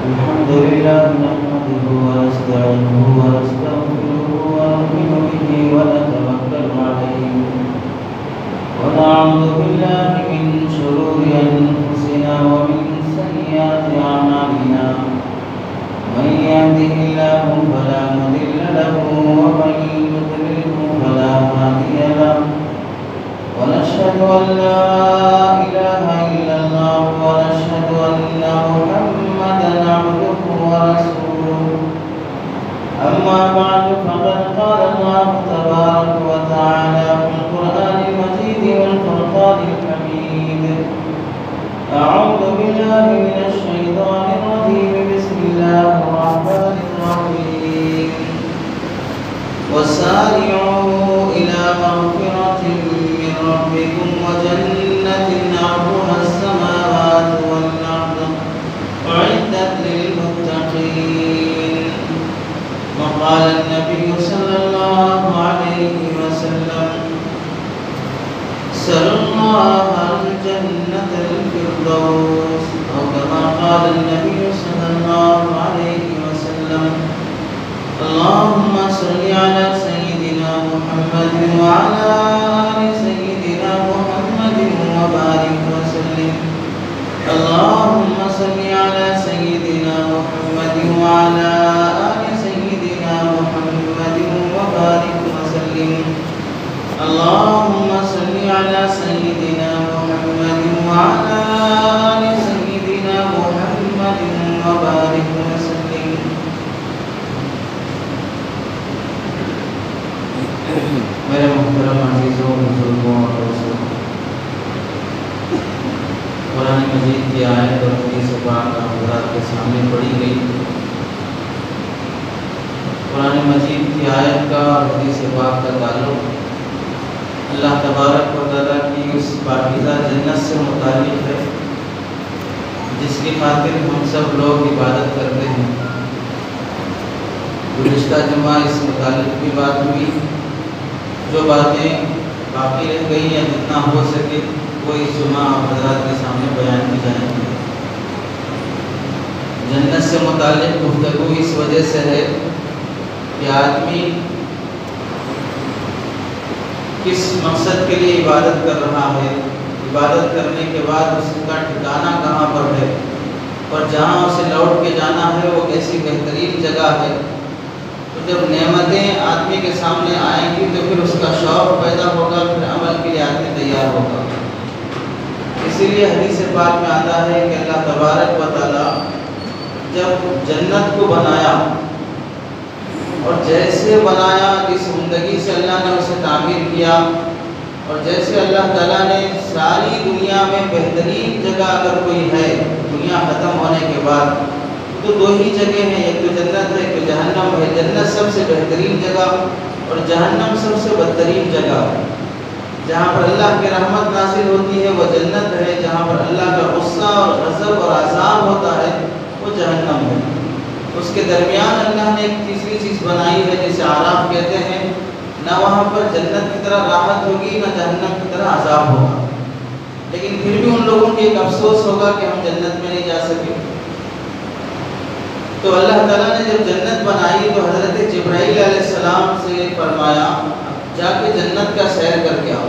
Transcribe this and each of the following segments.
الحمد لله نحمده ونستعينه ونستغفره ونؤمن به ونتوكل عليه ونعوذ بالله من شرور أنفسنا ومن سيئات أعمالنا من يهده الله فلا مضل له ومن يضلله فلا هادي له ونشهد أن لا إله إلا الله ونشهد أن محمدا عبده ورسوله أما بعد فقد قال الله تبارك وتعالى في القرآن المجيد والفرقان الحميد أعوذ بالله من الشيطان الرجيم بسم الله الرحمن الرحيم وسارعوا إلى مغفرة من ربكم وجنة عرضها السماوات والأرض أعدت للمتقين وقال النبي صلى الله عليه وسلم سلوا الله الجنة الفردوس أو كما قال النبي صلى الله عليه وسلم اللهم صل على سيدنا محمد وعلى آل سيدنا محمد وبارك وسلم اللهم صل على سيدنا محمد وعلى آل سيدنا محمد وبارك وسلم اللهم صل على سيدنا محمد وعلى آل سيدنا محمد وبارك وسلم میرے محترم عزیزوں بزرگوں اور دوستوں، قرآن مجید کی آیت اور حدیث پاک حضرات کے سامنے پڑھی گئی۔ قرآن مجید کی آیت کا اور حدیث پاک کا تعلق اللہ تبارک و تعالیٰ کی اس پاکیزہ جنت سے متعلق ہے جس کی خاطر ہم سب لوگ عبادت کرتے ہیں۔ گزشتہ جمعہ اس متعلق بھی بات ہوئی، جو باتیں باقی رہ گئی ہیں جتنا ہو سکے وہ اس جمعہ حضرات کے سامنے بیان کی جائیں گی۔ جنت سے متعلق گفتگو اس وجہ سے ہے کہ آدمی کس مقصد کے لیے عبادت کر رہا ہے، عبادت کرنے کے بعد اس کا ٹھکانہ کہاں پر ہے، اور جہاں اسے لوٹ کے جانا ہے وہ کیسی بہترین جگہ ہے۔ تو جب نعمتیں آدمی کے سامنے آئیں گی تو پھر اس کا شوق پیدا ہوگا، پھر عمل کے لیے آدمی تیار ہوگا۔ اسی لیے حدیث پاک میں آتا ہے کہ اللہ تبارک و تعالیٰ جب جنت کو بنایا اور جیسے بنایا، جس عمدگی سے اللہ نے اسے تعمیر کیا، اور جیسے اللہ تعالیٰ نے ساری دنیا میں بہترین جگہ اگر کوئی ہے دنیا ختم ہونے کے بعد تو دو ہی جگہ ہیں، ایک تو جنت ہے، ایک تو جہنم ہے۔ جنت سب سے بہترین جگہ اور جہنم سب سے بدترین جگہ ہے۔ جہاں پر اللہ کی رحمت نازل ہوتی ہے وہ جنت ہے، جہاں پر اللہ کا غصہ اور غضب اور عذاب ہوتا ہے وہ جہنم ہے۔ اس کے درمیان اللہ نے ایک تیسری چیز بنائی ہے جسے آراف کہتے ہیں۔ نہ وہاں پر جنت کی طرح راحت ہوگی نہ جہنم کی طرح عذاب ہوگا، لیکن پھر بھی ان لوگوں کو ایک افسوس ہوگا کہ ہم جنت میں نہیں جا سکے۔ تو اللہ تعالیٰ نے جب جنت بنائی تو حضرت جبرائیل علیہ السلام سے فرمایا جا کے جنت کا سیر کر کے آؤ۔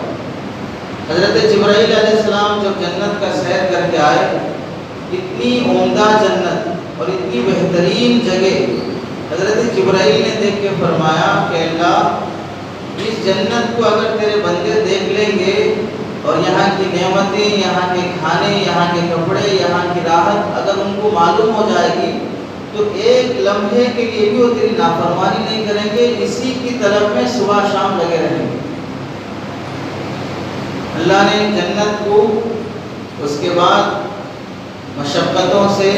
حضرت جبرائیل علیہ السلام جب جنت کا سیر کر کے آئے، اتنی عمدہ جنت اور اتنی بہترین جگہ حضرت جبرائیل نے دیکھ کے فرمایا کہ اللہ، اس جنت کو اگر تیرے بندے دیکھ لیں گے اور یہاں کی نعمتیں، یہاں کے کھانے، یہاں کے کپڑے، یہاں کی راحت اگر ان کو معلوم ہو جائے گی تو ایک لمحے کے لیے بھی وہ تیری نافرمانی نہیں کریں گے، اسی کی طلب میں صبح شام لگے رہیں گے۔ اللہ نے جنت کو اس کے بعد مشقتوں سے،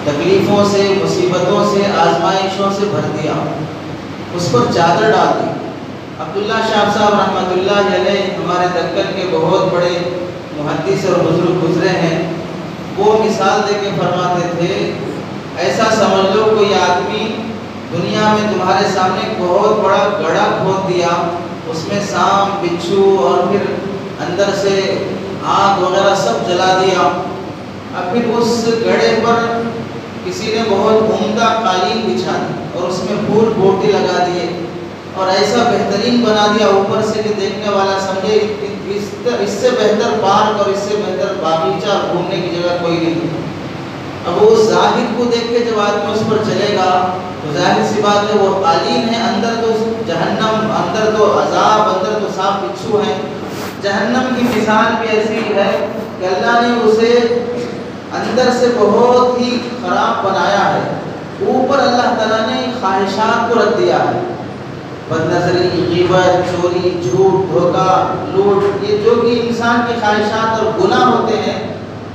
تکلیفوں سے، مصیبتوں سے، آزمائشوں سے بھر دیا، اس پر چادر ڈال دی۔ عبداللہ شاہ صاحب رحمۃ اللہ علیہ ہمارے دکن کے بہت بڑے محدث اور بزرگ گزرے ہیں، وہ مثال دے کے فرماتے تھے ایسا سمجھ لو کوئی آدمی دنیا میں تمہارے سامنے بہت بڑا گڑھا کھود دیا، اس میں سانپ، بچھو اور پھر اندر سے آگ وغیرہ سب جلا دیا، اب پھر اس گڑھے پر کسی نے بہت عمدہ قالین بچھا دی اور اس میں پھول بوٹے لگا دیے اور ایسا بہترین بنا دیا اوپر سے کہ دیکھنے والا سمجھے اس سے بہتر پارک اور اس سے بہتر باغیچہ گھومنے کی جگہ کوئی نہیں۔ اب وہ زاہد کو دیکھ کے جب آدمی اس پر چلے گا تو ظاہر سی بات ہے وہ قالین ہے، اندر تو جہنم، اندر تو عذاب، اندر تو سانپ بچھو ہیں۔ جہنم کی مثال بھی ایسی ہے کہ اللہ نے اسے اندر سے بہت ہی خراب بنایا ہے، اوپر اللہ تعالیٰ نے خواہشات کو رکھ دیا ہے، بد نظری، غیبت، چوری، جھوٹ، دھوکہ، لوٹ، یہ جو کہ انسان کی خواہشات اور گناہ ہوتے ہیں،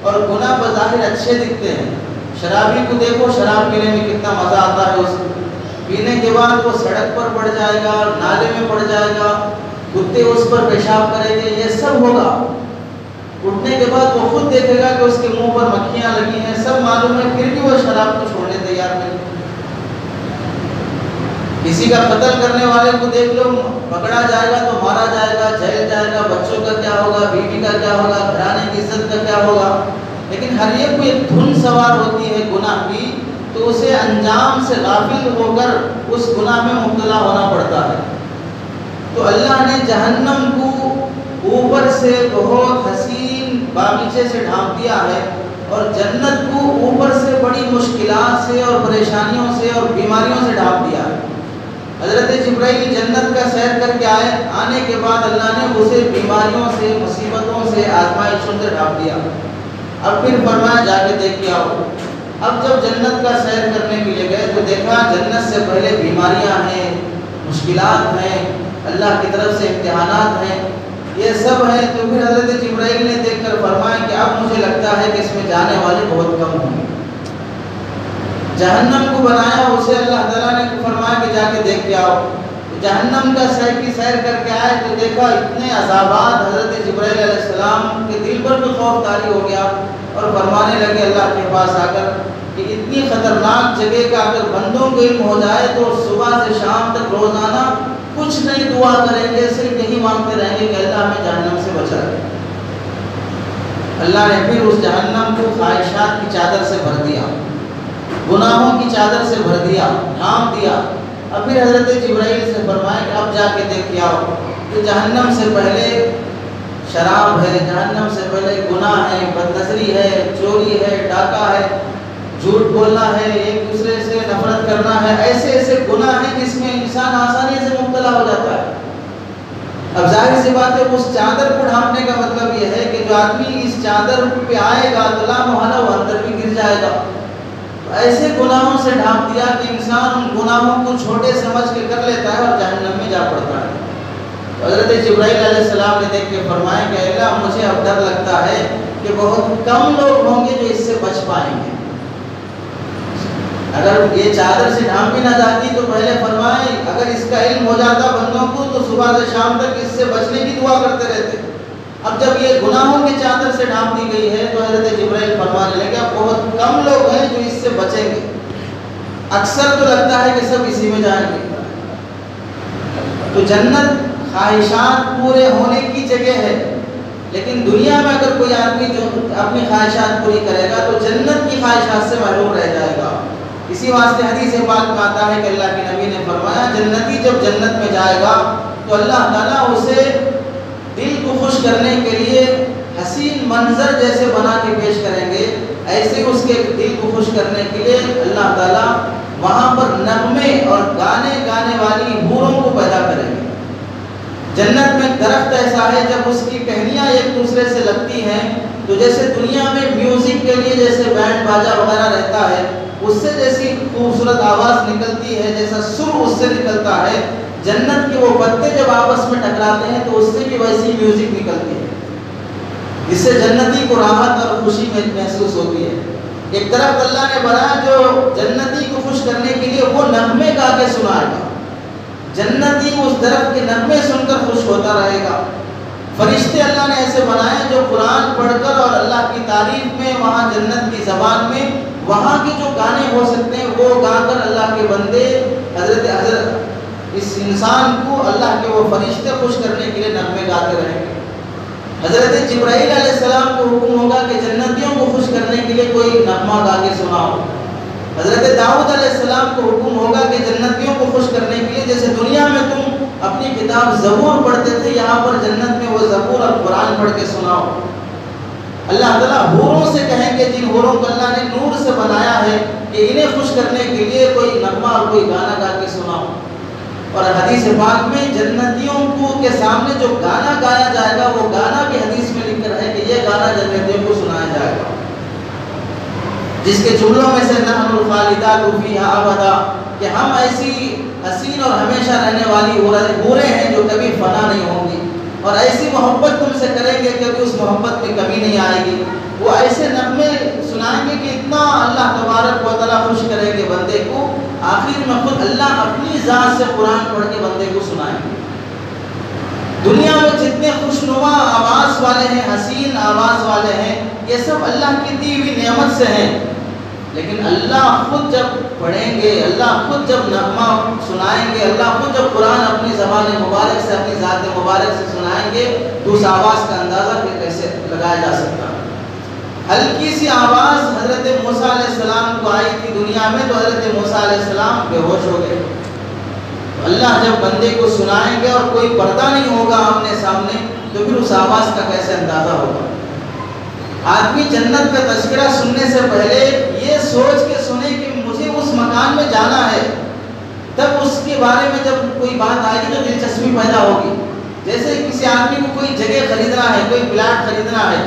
اور گناہ بظاہر اچھے دکھتے ہیں۔ شرابی کو دیکھو، شراب پینے میں کتنا مزہ آتا ہے، اس پینے کے بعد وہ سڑک پر پڑ جائے گا، نالے میں پڑ جائے گا، کتے اس پر پیشاب کریں گے، یہ سب ہوگا۔ اٹھنے کے بعد وہ خود دیکھے گا کہ اس کے منہ پر مکھیاں لگی ہیں، سب معلوم ہے، پھر بھی وہ شراب کو چھوڑنے تیار نہیں۔ کسی کا قتل کرنے والے کو دیکھ لو، پکڑا جائے گا تو مارا جائے گا، جیل جائے گا، بچوں کا کیا ہوگا، بیوی کا کیا ہوگا، گھرانے کی عزت کا کیا ہوگا، لیکن ہر ایک کو ایک دھن سوار ہوتی ہے گناہ کی، تو اسے انجام سے غافل ہو کر اس گناہ میں مبتلا ہونا پڑتا ہے۔ تو اللہ نے جہنم کو اوپر سے بہت حسین باغیچے سے ڈھانپ دیا ہے، اور جنت کو اوپر سے بڑی مشکلات سے اور پریشانیوں سے اور بیماریوں سے ڈھانپ دیا ہے۔ حضرت جبرائیل جنت کا سیر کر کے آنے کے بعد اللہ نے اسے بیماریوں سے، مصیبتوں سے، آزمائشوں سے ڈھانپ دیا۔ اب پھر فرمایا جا کے دیکھ کے آؤ۔ اب جب جنت کا سیر کرنے کے لیے گئے تو دیکھا جنت سے پہلے بیماریاں ہیں، مشکلات ہیں، اللہ کی طرف سے امتحانات ہیں، یہ سب ہیں۔ تو پھر حضرت جبرائیل نے دیکھ کر فرمایا کہ اب مجھے لگتا ہے کہ اس میں جانے والے بہت کم ہوں گے۔ جہنم کو بنایا اسے اللہ تعالیٰ نے فرمایا کہ جا کے دیکھ کے آؤ۔ جہنم کا سیر کر کے آئے تو دیکھا اتنے عذابات، حضرت جبرائیل علیہ السلام کے دل پر بھی خوف طاری ہو گیا اور فرمانے لگے اللہ کے پاس آ کر کہ اتنی خطرناک جگہ کا اگر بندوں کو علم ہو جائے تو صبح سے شام تک روزانہ کچھ نہیں دعا کریں گے، صرف یہی مانگتے رہیں گے کہ اللہ ہمیں جہنم سے بچا لے۔ اللہ نے پھر اس جہنم کو خواہشات کی چادر سے بھر دیا، گناہوں کی چادر سے بھر دیا، ڈھانپ دیا۔ اب پھر حضرت جبرائیل سے فرمایا کہ اب جا کے دیکھ کے آؤ کہ جہنم سے پہلے شراب ہے، جہنم سے پہلے گناہ ہے، بد نظری ہے، چوری ہے، ڈاکہ ہے، جھوٹ بولنا ہے، ایک دوسرے سے نفرت کرنا ہے، ایسے ایسے گناہ ہیں جس میں انسان آسانی سے مبتلا ہو جاتا ہے۔ اب ظاہر سی بات ہے اس چادر کو ڈھانپنے کا مطلب یہ ہے کہ جو آدمی اس چادر پہ آئے گا تو لا محالہ وہ اندر بھی گر جائے گا۔ ایسے گناہوں سے ڈھانپ دیا کہ انسان ان گناہوں کو چھوٹے سمجھ کے کر لیتا ہے اور جہنم میں جا پڑتا ہے۔ حضرت جبرائیل علیہ السلام نے دیکھ کے فرمایا کہ اللہ مجھے اب ڈر لگتا ہے کہ بہت کم لوگ ہوں گے جو اس سے بچ پائیں گے۔ اگر یہ چادر سے ڈھانپی نہ جاتی تو پہلے فرمائے اگر اس کا علم ہو جاتا بندوں کو تو صبح سے شام تک اس سے بچنے کی دعا کرتے رہتے۔ اب جب یہ گناہوں کی چادر سے ڈھانپ دی گئی ہے تو حضرت جبرائیل فرمانے لگے اب بہت کم لوگ ہیں جو اس سے بچیں گے، اکثر تو لگتا ہے کہ سب اسی میں جائیں گے۔ تو جنت خواہشات پورے ہونے کی جگہ ہے، لیکن دنیا میں اگر کوئی آدمی جو اپنی خواہشات پوری کرے گا تو جنت کی خواہشات سے محروم رہ جائے گا۔ اسی واسطے حدیث پاک میں آتا ہے کہ اللہ کے نبی نے فرمایا جنتی جب جنت میں جائے گا تو اللہ تعالیٰ اسے دل کو خوش کرنے کے لیے حسین منظر جیسے بنا کے پیش کریں گے، ایسے اس کے دل کو خوش کرنے کے لیے اللہ تعالیٰ وہاں پر نغمے اور گانے والی حوروں کو پیدا کریں گے۔ جنت میں درخت ایسا ہے جب اس کی ٹہنیاں ایک دوسرے سے لگتی ہیں تو جیسے دنیا میں میوزک کے لیے جیسے بینڈ باجا وغیرہ رہتا ہے اس سے جیسی خوبصورت آواز نکلتی ہے، جیسا سر اس سے نکلتا ہے، جنت کے وہ پتے جب آپس میں ٹکراتے ہیں تو اس سے بھی ویسی میوزک نکلتی ہے، جس سے جنتی کو راحت اور خوشی محسوس ہوتی ہے۔ ایک درخت اللہ نے بنایا جو جنتی کو خوش کرنے کے لیے وہ نغمے گا کے سنائے گا، جنتی اس درخت کے نغمے سن کر خوش ہوتا رہے گا۔ فرشتے اللہ نے ایسے بنائے جو قرآن پڑھ کر اور اللہ کی تعریف میں وہاں جنت کی زبان میں وہاں کے جو گانے ہو سکتے ہیں وہ گا کر اللہ کے بندے حضرت اس انسان کو اللہ کے وہ فرشتے خوش کرنے کے لیے نغمے گاتے رہیں گے۔ حضرت جبرائیل علیہ السلام کو حکم ہوگا کہ جنتیوں کو خوش کرنے کے کتاب زبور پڑھتے تھے، یہاں پر جنت میں وہ زبور اور قرآن پڑھ کے سناؤ۔ اللہ تعالیٰ حوروں سے کہیں گے، جن حوروں کو اللہ نے نور سے بنایا ہے، کہ انہیں خوش کرنے کے لیے کوئی نغمہ اور کوئی گانا گا کے سناؤ۔ اور حدیث پاک میں جنتیوں کو کے سامنے جو گانا گایا جائے گا، وہ گانا بھی حدیث میں لکھ کر ہے کہ یہ گانا جنتیوں کو سنایا جائے گا، جس کے جملوں میں سے نحن الخالدات فیہا ابدا، کہ ہم ایسی حسین اور ہمیشہ رہنے والی حوریں ہیں جو کبھی فنا نہیں ہوں گی، اور ایسی محبت تم سے کریں گے کبھی اس محبت میں کمی نہیں آئے گی۔ وہ ایسے نغمے سنائیں گے کہ اتنا اللہ تبارک و تعالیٰ خوش کریں گے بندے کو، آخر میں خود اللہ اپنی ذات سے قرآن پڑھ کے بندے کو سنائیں گے۔ دنیا میں جتنے خوشنما آواز والے ہیں، حسین آواز والے ہیں، یہ سب اللہ کی دی ہوئی نعمت سے ہیں، لیکن اللہ خود جب پڑھیں گے، اللہ خود جب نغمہ سنائیں گے، اللہ خود جب قرآن اپنی زبان مبارک سے، اپنی ذات مبارک سے سنائیں گے، تو اس آواز کا اندازہ کیسے لگایا جا سکتا ہے۔ ہلکی سی آواز حضرت موسیٰ علیہ السلام کو آئی تھی دنیا میں، تو حضرت موسیٰ علیہ السلام بے ہوش ہو گئے۔ اللہ جب بندے کو سنائیں گے اور کوئی پردہ نہیں ہوگا آمنے سامنے، تو پھر اس آواز کا کیسے اندازہ ہوگا۔ آدمی جنت کا تذکرہ سننے سے پہلے یہ سوچ کے سنے کہ مجھے اس مکان میں جانا ہے، تب اس کے بارے میں جب کوئی بات آئے گی تو دلچسپی پیدا ہوگی۔ جیسے کسی آدمی کو کوئی جگہ خریدنا ہے، کوئی پلاٹ خریدنا ہے،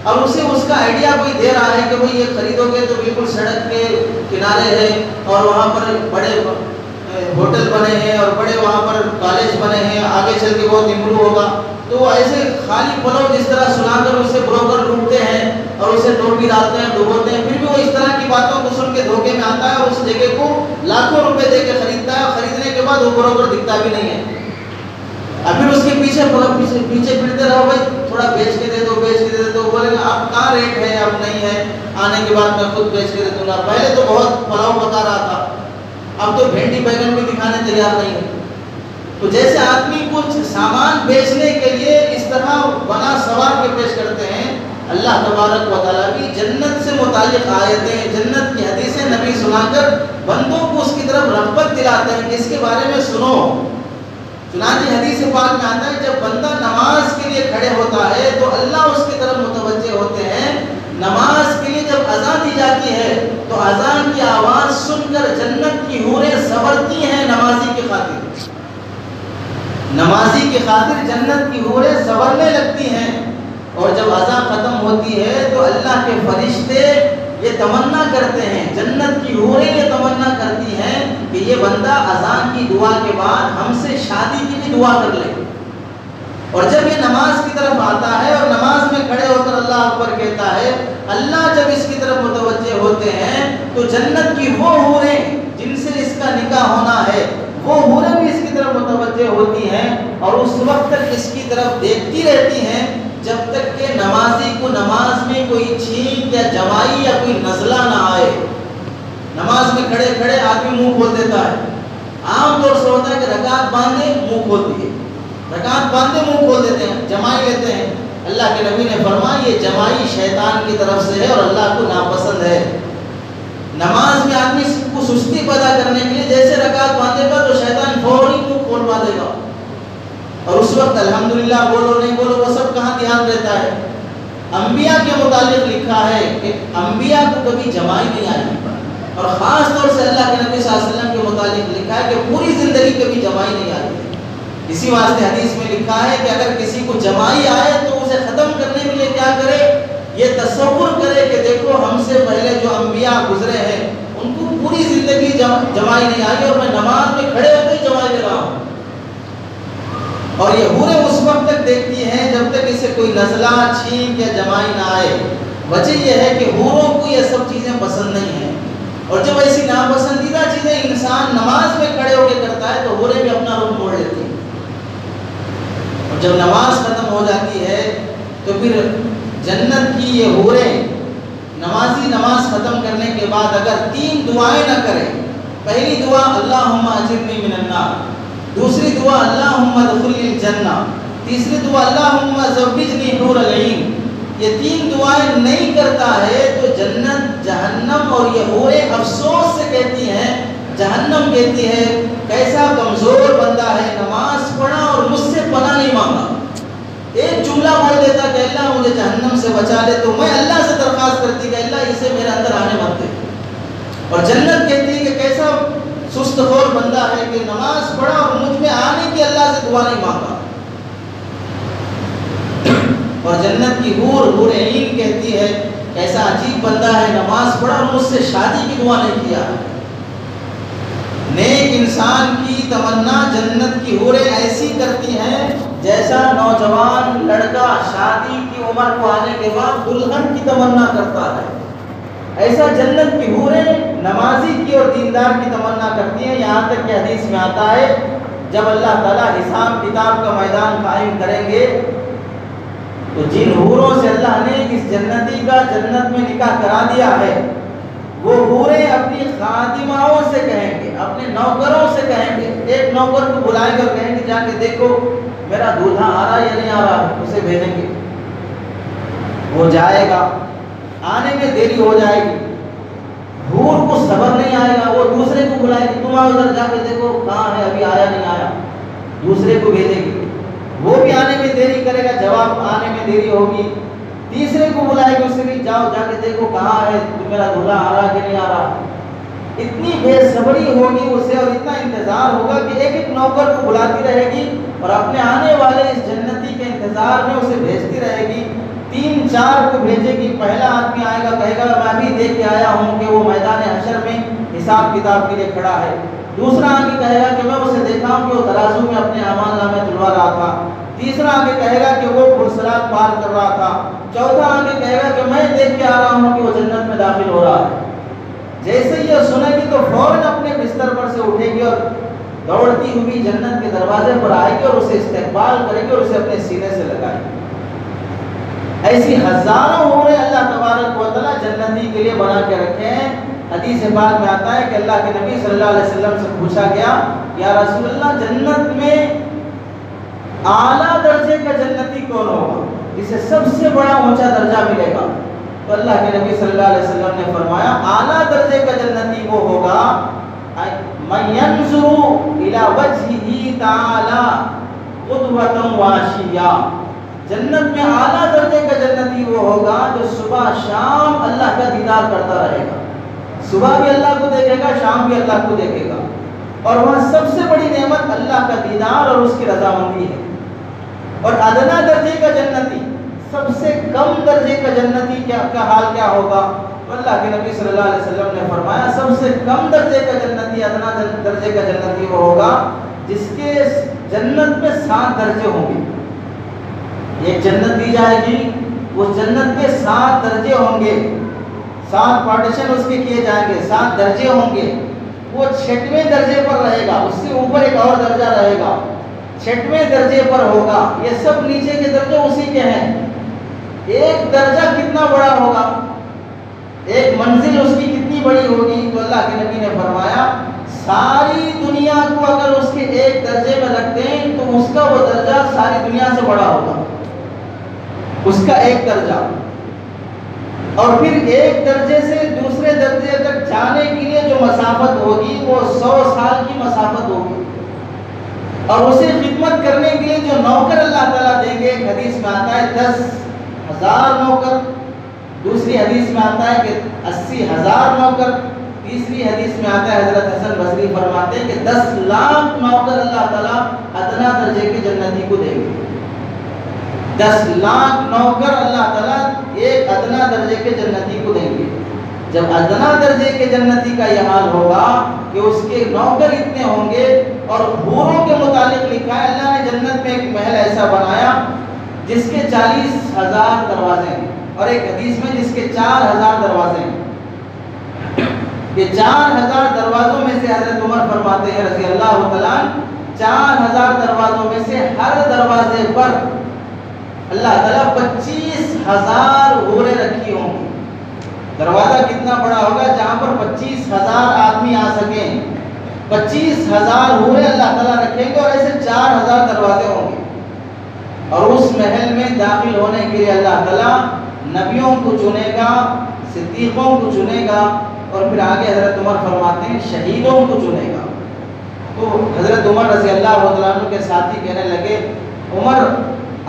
اور اسے اس کا آئیڈیا کوئی دے رہا ہے کہ بھئی یہ خریدو گے تو بالکل سڑک کے کنارے ہے، اور وہاں پر بڑے ہوٹل بنے ہیں اور بڑے وہاں پر کالج بنے ہیں، آگے چل کے بہت امپروو ہوگا، تو وہ ایسے خالی پلو جس طرح سنا کر اسے بروکر لوٹتے ہیں اور اسے ٹوپی ڈالتے ہیں، ڈبوتے ہیں، پھر بھی وہ اس طرح کی باتوں کو سن کے دھوکے میں آتا ہے اور اس جگہ کو لاکھوں روپے دے کے خریدتا ہے، اور خریدنے کے بعد وہ بروکر دکھتا بھی نہیں ہے۔ اب پھر اس کے پیچھے پھرتے رہو، بھائی تھوڑا بیچ کے دے دو، بیچ کے دے دو، بولے گا اب کہاں ریٹ ہے، اب نہیں ہے، آنے کے بعد میں خود بیچ کے دے دوں گا، پہلے تو بہت پلاؤ بتا رہا تھا، اب تو بھنڈی بیگن بھی دکھانے تیار نہیں ہے۔ تو جیسے آدمی کچھ سامان بیچنے کے لیے اس طرح بنا سوار کے پیش کرتے ہیں، اللہ تبارک و تعالیٰ بھی جنت سے متعلق آیتیں، جنت کی حدیثیں نبی سنا کر بندوں کو اس کی طرف رغبت دلاتے ہیں کہ اس کے بارے میں سنو۔ چنانچہ حدیث پاک میں آتا ہے جب بندہ نماز کے لیے کھڑے ہوتا ہے تو اللہ اس کی طرف متوجہ ہوتے ہیں۔ نماز کے لیے جب اذان دی جاتی ہے تو اذان کی آواز سن کر جنت کی حوریں سنورتی ہیں نمازی کی خاطر، نمازی کی خاطر جنت کی حوریں سنورنے لگتی ہیں۔ اور جب اذان ختم ہوتی ہے تو اللہ کے فرشتے یہ تمنا کرتے ہیں، جنت کی حوریں یہ تمنا کرتی ہیں کہ یہ بندہ اذان کی دعا کے بعد ہم سے شادی کی بھی دعا کر لے۔ اور جب یہ نماز کی طرف آتا ہے اور نماز میں کھڑے ہو کر اللہ اکبر کہتا ہے، اللہ جب اس کی طرف متوجہ ہوتے ہیں تو جنت کی وہ حوریں جن سے اس کا نکاح ہونا ہے، وہ حوریں بھی اس کی طرف متوجہ ہوتی ہیں اور اس وقت تک اس کی طرف دیکھتی رہتی ہیں جب تک کہ نمازی کو نماز میں کوئی چھینک یا جمائی یا کوئی نزلہ نہ آئے۔ نماز میں کھڑے کھڑے آدمی منہ کھول دیتا ہے، عام طور سے ہوتا ہے کہ رکعت باندھے منہ کھول دیے، رکعت باندھے منہ کھول دیتے ہیں، جمائی لیتے ہیں۔ اللہ کے نبی نے فرمایا یہ جمائی شیطان کی طرف سے ہے اور اللہ کو ناپسند ہے۔ نماز میں آدمی کو سستی پیدا کرنے کے لیے جیسے رکعت باندھے گا تو شیطان فوری منہ کھولوا دے گا، اور اس وقت الحمدللہ بولو نہیں بولو وہ سب کہاں دھیان رہتا ہے۔ انبیاء کے متعلق لکھا ہے کہ انبیاء کو کبھی جمائی نہیں آئی، اور خاص طور سے اللہ کے نبی صلی اللہ علیہ وسلم کے متعلق لکھا ہے کہ پوری زندگی کبھی جمائی نہیں آئی۔ اسی واسطے حدیث میں لکھا ہے کہ اگر کسی کو جمائی آئے تو اسے ختم کرنے کے لیے کیا کرے، یہ تصور کرے کہ دیکھو ہم سے پہلے جو انبیاء گزرے ہیں ان کو پوری زندگی جمائی نہیں آئی اور میں نماز میں کھڑے ہوتے ہی جمائی لے رہا ہوں۔ اور یہ حوریں اس وقت تک دیکھتی ہیں جب تک اسے کوئی نزلہ، چھینک یا جمائی نہ آئے۔ وجہ یہ ہے کہ حوروں کو یہ سب چیزیں پسند نہیں ہیں، اور جب ایسی ناپسندیدہ چیزیں انسان نماز میں کھڑے ہو کے کرتا ہے تو حوریں بھی اپنا رخ موڑ لیتی ہیں۔ اور جب نماز ختم ہو جاتی ہے تو پھر جنت کی یہ حوریں نمازی نماز ختم کرنے کے بعد اگر 3 دعائیں نہ کریں، پہلی دعا اللہم اجرنی من النار، دوسری دعا اللہم ادخلنی الجنہ، تیسری دعا اللہم زوجنی حور العین، یہ 3 دعائیں نہیں کرتا ہے تو جنت جہنم اور یہ حوریں افسوس سے کہتی ہیں، جہنم کہتی ہے کیسا کمزور بندہ ہے، نماز پڑھا اور جملہ بول دیتا کہ اللہ مجھے جہنم سے بچا لے، تو میں اللہ سے درخواست کرتی کہ اللہ اسے میرے اندر آنے مت دے۔ اور جنت کہتی ہے کہ کیسا سست خور بندہ ہے کہ نماز پڑھا اور مجھ میں آنے کی اللہ سے دعا نہیں مانگا۔ اور جنت کی حور عین کہتی ہے ایسا عجیب بندہ ہے، نماز پڑھا اور مجھ سے شادی کی دعا نہیں کیا۔ نیک انسان کی تمنا جنت کی حوریں ایسی کرتی ہیں جیسا نوجوان لڑکا شادی کی عمر کو آنے کے بعد دلہن کی تمنا کرتا ہے، ایسا جنت کی حوریں نمازی کی اور دیندار کی تمنا کرتی ہیں۔ یہاں تک کہ حدیث میں آتا ہے جب اللہ تعالیٰ حساب کتاب کا میدان قائم کریں گے تو جن حوروں سے اللہ نے اس جنتی کا جنت میں نکاح کرا دیا ہے وہ حوریں اپنی خادماؤں سے کہیں گے، اپنے نوکروں سے کہیں گے، ایک نوکر کو بلائیں گے اور کہیں گے جا کے دیکھو میرا دولہا آ رہا یا نہیں آ رہا، اسے بھیجیں گے۔ وہ جائے گا، آنے میں دیری ہو جائے گی، حور کو صبر نہیں آئے گا، وہ دوسرے کو بلائے گی تم آؤ ادھر جا کے دیکھو کہاں ہے، ابھی آیا نہیں آیا، دوسرے کو بھیجے گی، وہ بھی آنے میں دیری کرے گا، جواب آنے میں دیری ہوگی، تیسرے کو بلائے گی، اسے بھی جاؤ جا کے دیکھو کہاں ہے، میرا دولہا آ رہا کہ نہیں آ رہا۔ اتنی بے صبری ہوگی اسے اور اتنا انتظار ہوگا کہ ایک ایک نوکر کو بلاتی رہے گی اور اپنے آنے والے اس جنتی کے انتظار میں اسے بھیجتی رہے گی۔ 3-4 کو بھیجے گی، پہلا آدمی آئے گا کہے گا میں بھی دیکھ کے آیا ہوں کہ وہ میدان حشر میں حساب کتاب کے لیے کھڑا ہے۔ دوسرا آگے کہے گا کہ میں اسے دیکھا ہوں کہ وہ ترازو میں اپنے اعمال نامے تلوا رہا تھا۔ تیسرا آگے کہے گا کہ وہ پرسرات پار کر رہا تھا۔ چوتھا آگے کہے گا کہ میں دیکھ کے آ رہا ہوں کہ وہ جنت میں داخل ہو رہا ہے۔ جیسے یہ سنے گی تو فوراً اپنے بستر پر سے اٹھے گی اور دوڑتی ہوئی جنت کے دروازے پر آئے گی اور اسے استقبال کرے گی اور اسے اپنے سینے سے لگائے گی۔ ایسی ہزاروں حوریں اللہ تبارک و تعالیٰ جنتی کے لیے بنا کے رکھے ہیں۔ حدیث پاک میں آتا ہے کہ اللہ کے نبی صلی اللہ علیہ وسلم سے پوچھا گیا یا رسول اللہ جنت میں اعلیٰ درجے کا جنتی کون ہوگا جسے سب سے بڑا اونچا درجہ ملے گا؟ تو اللہ کے نبی صلی اللہ علیہ وسلم نے فرمایا اعلیٰ درجے کا جنتی وہ ہوگا من ينظر الى وجهه تعالی قدوة وعشیہ۔ جنت میں اعلیٰ درجے کا جنتی وہ ہوگا جو صبح شام اللہ کا دیدار کرتا رہے گا، صبح بھی اللہ کو دیکھے گا، شام بھی اللہ کو دیکھے گا، اور وہاں سب سے بڑی نعمت اللہ کا دیدار اور اس کی رضامندی ہے۔ اور ادنا درجے کا جنتی، سب سے کم درجے کا جنتی کا حال کیا ہوگا؟ تو اللہ کے نبی صلی اللہ علیہ وسلم نے فرمایا سب سے کم درجے کا جنتی، ادنا درجے کا جنتی وہ ہوگا جس کے جنت میں 7 درجے ہوں گے۔ ایک جنت دی جائے گی، اس جنت کے 7 درجے ہوں گے، 7 پارٹیشن اس کے کیے جائیں گے، 7 درجے ہوں گے۔ وہ 6ویں درجے پر رہے گا، اس سے اوپر ایک اور درجہ رہے گا، 6ویں درجے پر ہوگا۔ یہ سب نیچے کے درجے اسی کے ہیں۔ ایک درجہ کتنا بڑا ہوگا، ایک منزل اس کی کتنی بڑی ہوگی؟ تو اللہ کے نبی نے فرمایا ساری دنیا کو اگر اس کے ایک درجے میں رکھ دیں تو اس کا وہ درجہ ساری دنیا سے بڑا ہوگا، اس کا ایک درجہ۔ اور پھر ایک درجے سے دوسرے درجے تک جانے کے لیے جو مسافت ہوگی وہ 100 سال کی مسافت ہوگی۔ اور اسے خدمت کرنے کے لیے جو نوکر اللہ تعالیٰ دیں گے، ایک حدیث میں آتا ہے 10,000 نوکر، دوسری حدیث میں آتا ہے کہ 80,000 نوکر، تیسری حدیث میں آتا ہے حضرت حسن بصری فرماتے ہیں کہ 10 لاکھ نوکر اللہ تعالیٰ ادنا درجے کے جنتی کو دیں گے۔ 10 لاکھ نوکر اللہ تعالیٰ ایک ادنا درجے کے جنتی کو دیں گے۔ جب ادنا درجے کے جنتی کا یہ حال ہوگا کہ اس کے نوکر اتنے ہوں گے، اور حوروں کے متعلق لکھا ہے اللہ نے جنت میں ایک محل ایسا بنایا جس کے 40,000 دروازے ہیں، اور ایک حدیث میں جس کے 4,000 دروازے ہیں۔ یہ 4,000 دروازوں میں سے حضرت عمر فرماتے ہیں رضی اللہ تعالیٰ 4,000 دروازوں میں سے ہر دروازے پر اللہ تعالیٰ 25,000 حوریں رکھی ہوں گی۔ دروازہ کتنا بڑا ہوگا جہاں پر 25,000 آدمی آ سکیں، 25,000 حوریں اللہ تعالیٰ رکھیں گے، اور ایسے 4,000 دروازے ہوں گے۔ اور اس محل میں داخل ہونے کے لیے اللہ تعالیٰ نبیوں کو چنے گا، صدیقوں کو چنے گا، اور پھر آگے حضرت عمر فرماتے ہیں شہیدوں کو چنے گا۔ تو حضرت عمر رضی اللہ عنہ کے ساتھی کہنے لگے عمر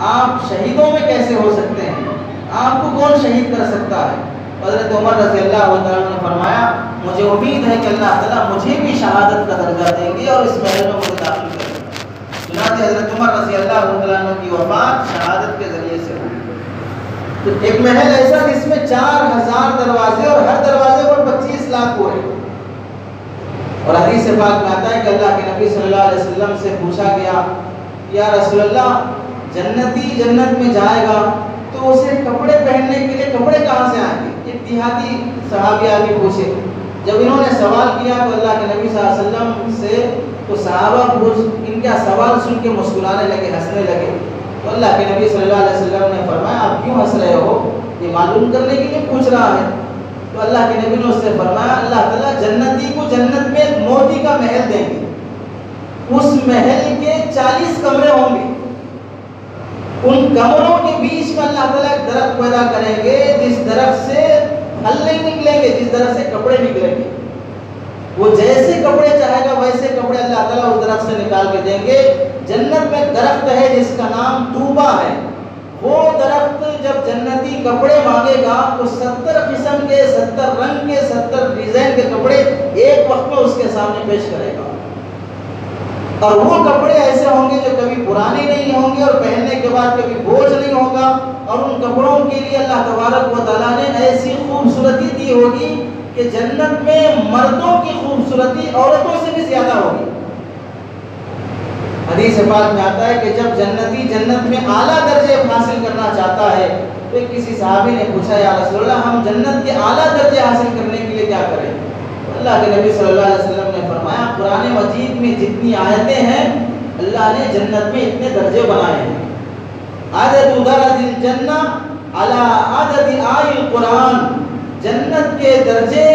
آپ شہیدوں میں کیسے ہو سکتے ہیں؟ آپ کو کون شہید کر سکتا ہے؟ حضرت عمر رضی اللہ تعالیٰ نے فرمایا مجھے امید ہے کہ اللہ تعالیٰ مجھے بھی شہادت کا درجہ دیں گے اور اس محل میں مجھے داخل کریں گے۔ چنانچہ حضرت عمر رضی اللہ تعالیٰ کی وفات شہادت کے ذریعے سے ہوئی۔ تو ایک محل ایسا جس میں 4000 دروازے اور ہر دروازے پر 25 لاکھ ہوئے، اور حدیث پاک میں آتا ہے کہ اللہ کے نبی صلی اللہ علیہ وسلم سے پوچھا گیا یا رسول اللہ جنتی جنت میں جائے گا تو اسے کپڑے پہننے کے لیے کپڑے کہاں سے آئیں گے؟ ایک دیہاتی صحابی آگے پوچھے۔ جب انہوں نے سوال کیا تو اللہ کے نبی صلی اللہ علیہ وسلم سے تو صحابہ ان کا سوال سن کے مسکرانے لگے، ہنسنے لگے۔ تو اللہ کے نبی صلی اللہ علیہ وسلم نے فرمایا آپ کیوں ہنس رہے ہو؟ یہ معلوم کرنے کے لیے پوچھ رہا ہے۔ تو اللہ کے نبی نے اس سے فرمایا اللہ تعالیٰ جنتی کو جنت میں موتی کا محل دیں گے، اس محل کے 40 کمرے ہوں گے، ان کمروں کے بیچ میں اللہ تعالیٰ ایک درخت پیدا کریں گے جس درخت سے پھل نہیں نکلیں گے، جس درخت سے کپڑے نکلیں گے۔ وہ جیسے کپڑے چاہے گا ویسے کپڑے اللہ تعالیٰ اس درخت سے نکال کے دیں گے۔ جنت میں ایک درخت ہے جس کا نام طوبہ ہے، وہ درخت جب جنتی کپڑے مانگے گا تو 70 قسم کے 70 رنگ کے 70 ڈیزائن کے کپڑے ایک وقت میں اس کے سامنے پیش کرے گا، اور وہ کپڑے ایسے ہوں گے جو کبھی پرانے نہیں ہوں گے اور پہننے کے بعد کبھی بوجھ نہیں ہوگا، اور ان کپڑوں کے لیے اللہ تبارک و تعالیٰ نے ایسی خوبصورتی دی ہوگی کہ جنت میں مردوں کی خوبصورتی عورتوں سے بھی زیادہ ہوگی۔ حدیث پاک میں آتا ہے کہ جب جنتی جنت میں اعلیٰ درجے حاصل کرنا چاہتا ہے تو کسی صحابی نے پوچھا یا رسول اللہ ہم جنت کے اعلیٰ درجے حاصل کرنے کے لیے کیا کریں؟ اللہ کے نبی صلی اللہ علیہ وسلم نے فرمایا قرآن مجید میں جتنی آیتیں ہیں اللہ نے جنت میں اتنے درجے بنائے ہیں۔ عدد درج الجنہ علی عدد آی القرآن، جنت کے درجے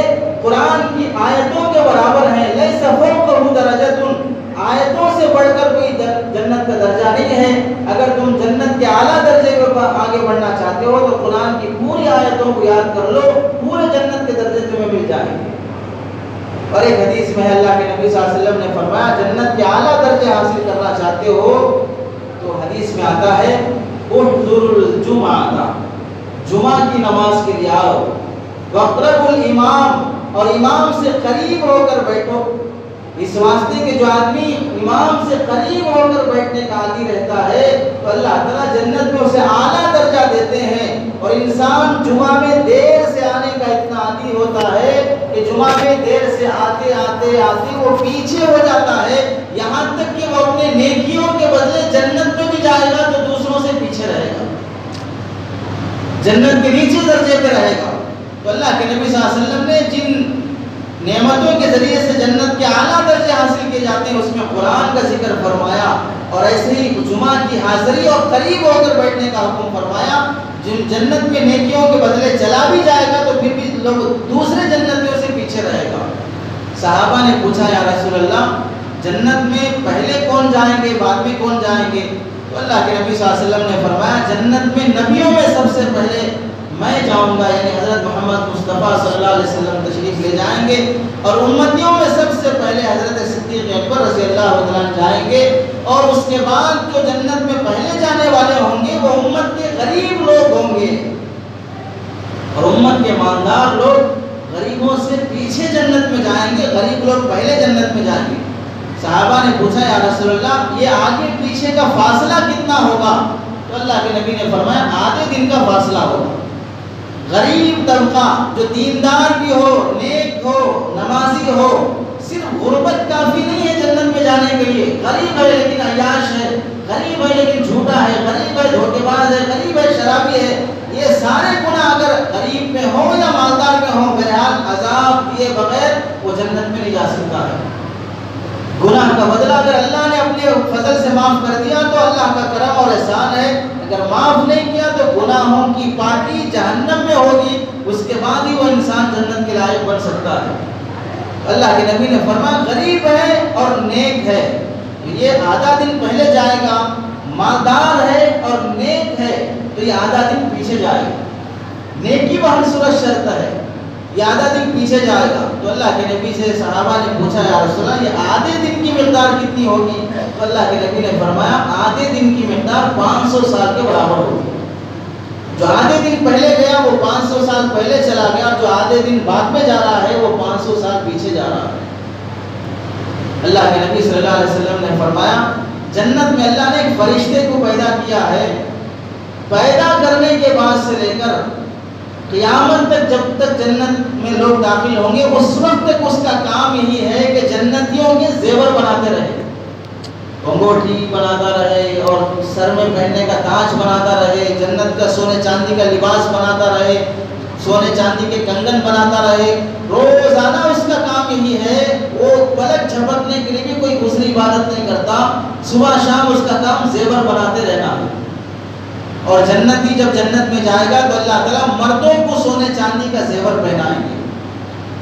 قرآن کی آیتوں کے برابر ہیں۔ لیس فوقہ درجۃ، آیتوں سے بڑھ کر کوئی جنت کا درجہ نہیں ہے۔ اگر تم جنت کے اعلیٰ درجے پر آگے بڑھنا چاہتے ہو تو قرآن کی پوری آیتوں کو یاد کر لو، پورے جنت کے درجے تمہیں مل جائیں گے۔ اور ایک حدیث میں اللہ کے نبی صلی اللہ علیہ وسلم نے فرمایا جنت کے اعلیٰ درجے حاصل کرنا چاہتے ہو تو حدیث میں آتا ہے احضر الجمعہ، جمعہ کی نماز کے لیے آؤ، واقرب الامام، اور امام سے قریب ہو کر بیٹھو۔ اس واسطے کہ جو آدمی امام سے قریب ہو کر بیٹھنے کا عادی رہتا ہے تو اللہ تعالیٰ جنت میں اسے اعلیٰ درجہ دیتے ہیں، اور انسان جمعہ میں دیر سے آنے کا اتنا عادی ہوتا ہے کہ جمعہ میں دیر سے آتے آتے آتے وہ پیچھے ہو جاتا ہے، یہاں تک کہ وہ اپنے نیکیوں کے بدلے جنت میں بھی جائے گا تو دوسروں سے پیچھے رہے گا، جنت کے نیچے درجے پہ رہے گا۔ تو اللہ کے نبی صلی اللہ علیہ وسلم نے جن نعمتوں کے ذریعے سے جنت کے اعلیٰ درجے حاصل کیے جاتے ہیں اس میں قرآن کا ذکر فرمایا، اور ایسے ہی جمعہ کی حاضری اور قریب ہو کر بیٹھنے کا حکم فرمایا۔ جن جنت میں نیکیوں کے بدلے چلا بھی جائے گا تو پھر بھی لوگ دوسرے جنتیوں سے پیچھے رہے گا۔ صحابہ نے پوچھا یا رسول اللہ جنت میں پہلے کون جائیں گے بعد میں کون جائیں گے؟ تو اللہ کے نبی صلی اللہ علیہ وسلم نے فرمایا جنت میں نبیوں میں سب سے پہلے میں جاؤں گا، یعنی حضرت محمد مصطفیٰ صلی اللہ علیہ وسلم تشریف لے جائیں گے، اور امتیوں میں سب سے پہلے حضرت صدیق اکبر رضی اللہ عنہ جائیں گے، اور اس کے بعد جو جنت میں پہلے جانے والے ہوں گے وہ امت کے غریب لوگ ہوں گے، اور امت کے مالدار لوگ غریبوں سے پیچھے جنت میں جائیں گے، غریب لوگ پہلے جنت میں جائیں گے۔ صحابہ نے پوچھا یا رسول اللہ یہ آگے پیچھے کا فاصلہ کتنا ہوگا؟ تو اللہ کے نبی نے فرمایا آدھے دن کا فاصلہ ہوگا۔ غریب طبقہ جو دیندار بھی ہو، نیک ہو، نمازی ہو، صرف غربت کافی نہیں ہے جنت میں جانے کے لیے، غریب ہے لیکن عیاش ہے، غریب ہے لیکن جھوٹا ہے، غریب ہے دھوکے باز ہے، غریب ہے شرابی ہے، یہ سارے گناہ اگر غریب میں ہو یا مالدار میں ہو بہرحال عذاب دیے بغیر وہ جنت میں نہیں جا سکتا ہے۔ گناہ کا بدلہ اگر اللہ نے اپنے فضل سے معاف کر دیا تو اللہ کا کرم اور احسان ہے، اگر معاف نہیں کیا تو گناہوں کی پارٹی جہنم میں ہوگی، اس کے بعد ہی وہ انسان جنت کے لائق بن سکتا ہے۔ اللہ کے نبی نے فرمایا غریب ہے اور نیک ہے یہ آدھا دن پہلے جائے گا، مالدار ہے اور نیک ہے تو یہ آدھا دن پیچھے جائے گا۔ نیکی بہر صورت شرط ہے، یہ آدھا دن پیچھے جائے گا. تو اللہ کے نبی سے صحابہ نے پوچھا یا رسول اللہ یہ آدھے دن کی مقدار کتنی ہوگی؟ تو اللہ کے نبی نے فرمایا آدھے دن کی مقدار 500 سال کے برابر ہوگی. جو آدھے دن پہلے گیا وہ 500 سال پہلے چلا گیا، جو آدھے دن بعد میں جا رہا ہے وہ 500 سال پیچھے جا رہا ہے. اللہ کے نبی صلی اللہ علیہ وسلم نے فرمایا جنت میں اللہ نے ایک فرشتے کو پیدا کیا ہے، پیدا کرنے کے بعد سے لے کر قیامت تک جب تک جنت میں لوگ داخل ہوں گے اس وقت تک اس کا کام یہی ہے کہ جنتیوں کے زیور بناتے رہے، انگوٹھی بناتا رہے اور سر میں پہننے کا تاج بناتا رہے، جنت کا سونے چاندی کا لباس بناتا رہے، سونے چاندی کے کنگن بناتا رہے. روزانہ اس کا کام یہی ہے، وہ پلک جھپکنے کے لیے بھی کوئی دوسری عبادت نہیں کرتا، صبح شام اس کا کام زیور بناتے رہنا ہے. اور جنتی جب جنت میں جائے گا تو اللہ تعالیٰ مردوں کو سونے چاندی کا زیور پہنائیں گے.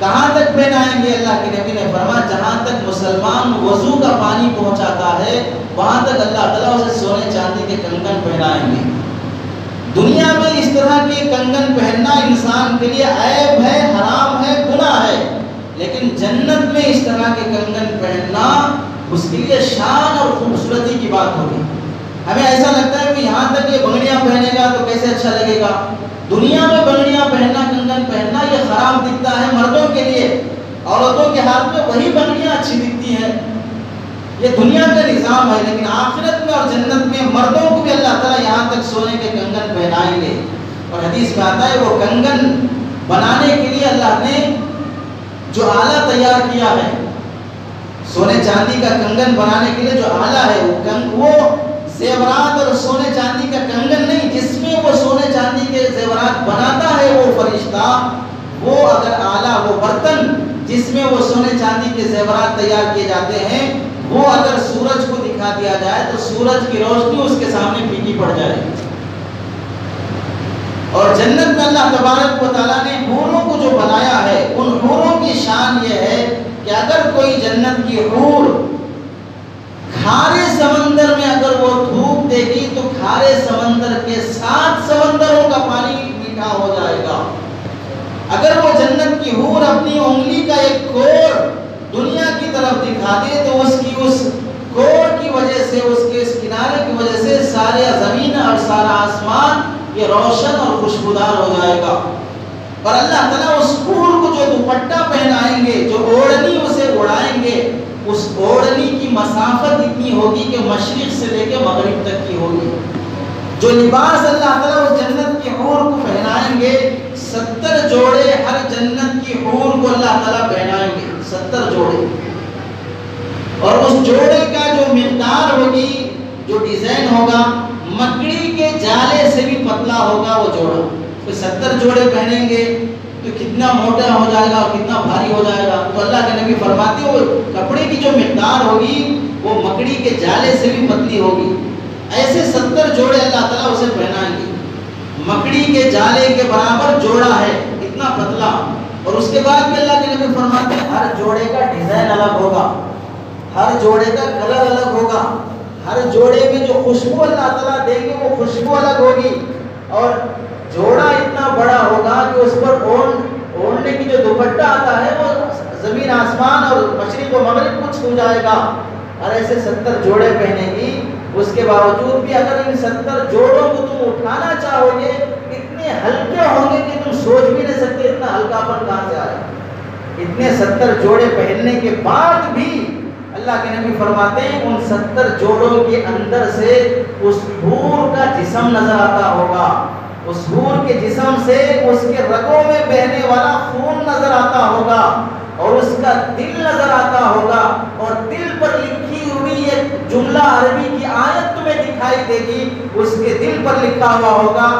کہاں تک پہنائیں گے؟ اللہ کے نبی نے فرمایا جہاں تک مسلمان وضو کا پانی پہنچاتا ہے وہاں تک اللہ تعالیٰ اسے سونے چاندی کے کنگن پہنائیں گے. دنیا میں اس طرح کے کنگن پہننا انسان کے لیے عیب ہے، حرام ہے، گناہ ہے، لیکن جنت میں اس طرح کے کنگن پہننا اس کے لیے شان اور خوبصورتی کی بات ہوگی. ہمیں ایسا لگتا ہے کہ یہاں تک یہ بنگڑیاں پہنے گا تو کیسے اچھا لگے گا. دنیا میں بنگڑیاں پہننا، کنگن پہننا یہ خراب دکھتا ہے مردوں کے لیے، عورتوں کے ہاتھ میں وہی بنگڑیاں اچھی دکھتی ہیں. یہ دنیا کا نظام ہے، لیکن آخرت میں اور جنت میں مردوں کو بھی اللہ تعالیٰ یہاں تک سونے کے کنگن پہنائیں گے. اور حدیث میں آتا ہے وہ کنگن بنانے کے لیے اللہ نے جو آلہ تیار کیا ہے، سونے چاندی کا کنگن بنانے کے لیے جو آلہ ہے وہ زیورات اور سونے چاندی کا کنگن نہیں، جس میں وہ سونے چاندی کے زیورات بناتا ہے وہ فرشتہ، وہ اگر آلہ، وہ برتن جس میں وہ سونے چاندی کے زیورات تیار کیے جاتے ہیں، وہ اگر سورج کو دکھا دیا جائے تو سورج کی روشنی اس کے سامنے پھیکی پڑ جائے. اور جنت میں اللہ تبارک و تعالیٰ نے حوروں کو جو بنایا ہے، ان حوروں کی شان یہ ہے کہ اگر کوئی جنت کی حور کھارے سمندر میں اگر وہ دھوپ دے گی تو کھارے سمندر کے 7 سمندروں کا پانی میٹھا ہو جائے گا. اگر وہ جنت کی حور اپنی انگلی کا ایک کور دنیا کی طرف دکھا دے تو اس کی اس کور کی وجہ سے، اس کے اس کنارے کی وجہ سے سارے زمین اور سارا آسمان یہ روشن اور خوشبودار ہو جائے گا. اور اللہ تعالیٰ اس حور کو جو دوپٹہ پہنائیں گے، جو اوڑھنی اسے اڑائیں گے، اس اوڑھنی کی مسافت اتنی ہوگی کہ مشرق سے لے کے مغرب تک کی ہوگی. جو لباس اللہ تعالیٰ اس جنت کی حور کو پہنائیں گے، 70 جوڑے ہر جنت کی حور کو اللہ تعالیٰ پہنائیں گے، 70 جوڑے. اور اس جوڑے کا جو مقدار ہوگی، جو ڈیزائن ہوگا، مکڑی کے جالے سے بھی پتلا ہوگا وہ جوڑا. تو 70 جوڑے پہنیں گے تو کتنا موٹا ہو جائے گا اور کتنا بھاری ہو جائے گا. تو اللہ کے نبی فرماتے ہیں وہ کپڑے کی جو مقدار ہوگی وہ مکڑی کے جالے سے بھی پتلی ہوگی. ایسے 70 جوڑے اللہ تعالیٰ اسے پہنائیں گے. مکڑی کے جالے کے برابر جوڑا ہے، اتنا پتلا. اور اس کے بعد بھی اللہ کے نبی فرماتے ہیں ہر جوڑے کا ڈیزائن الگ ہوگا، ہر جوڑے کا کلر الگ ہوگا، ہر جوڑے میں جو خوشبو اللہ تعالیٰ دیں گے وہ خوشبو الگ ہوگی. اور جوڑا اتنا بڑا ہوگا کہ اس پر اوڑھنے کی جو دوپٹہ آتا ہے وہ زمین آسمان اور مشرق و مغرب کو چھو جائے گا. اور ایسے 70 جوڑے پہنے گی. اس کے باوجود بھی اگر ان 70 جوڑوں کو تم اٹھانا چاہو گے اتنے ہلکے ہوں گے کہ تم سوچ بھی نہیں سکتے اتنا ہلکا پن کہاں سے آئے. اتنے 70 جوڑے پہننے کے بعد بھی اللہ کے نبی فرماتے ہیں ان 70 جوڑوں کے اندر سے اس حور کا جسم نظر آتا ہوگا. اس حور کے جسم سے اس کے رگوں میں بہنے والا خون نظر آتا ہوگا اور اس کا دل نظر آتا ہوگا. اور دل پر لکھی ہوئی ایک جملہ عربی کی آیت تمہیں دکھائی دے گی. اس کے دل پر لکھا ہوا ہوگا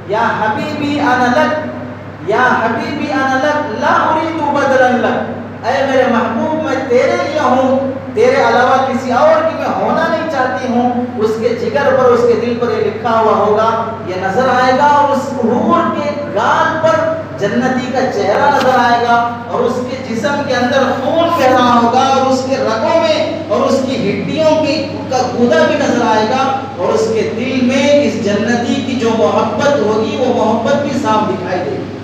یا حبیبی انا لک، یا حبیبی انا لک لا اريد بدلا لک. اے میرے محبوب میں تیرے لیے ہوں، تیرے علاوہ کسی اور کی میں ہونا نہیں چاہتی ہوں. اس کے جگر پر، اس کے دل پر یہ لکھا ہوا ہوگا، یہ نظر آئے گا. اور اس حور کے گال پر جنتی کا چہرہ نظر آئے گا اور اس کے جسم کے اندر خون بہ رہا ہوگا اور اس کے رگوں میں اور اس کی ہڈیوں کا گودا بھی نظر آئے گا. اور اس کے دل میں اس جنتی کی جو محبت ہوگی وہ محبت بھی صاف دکھائی دے گی.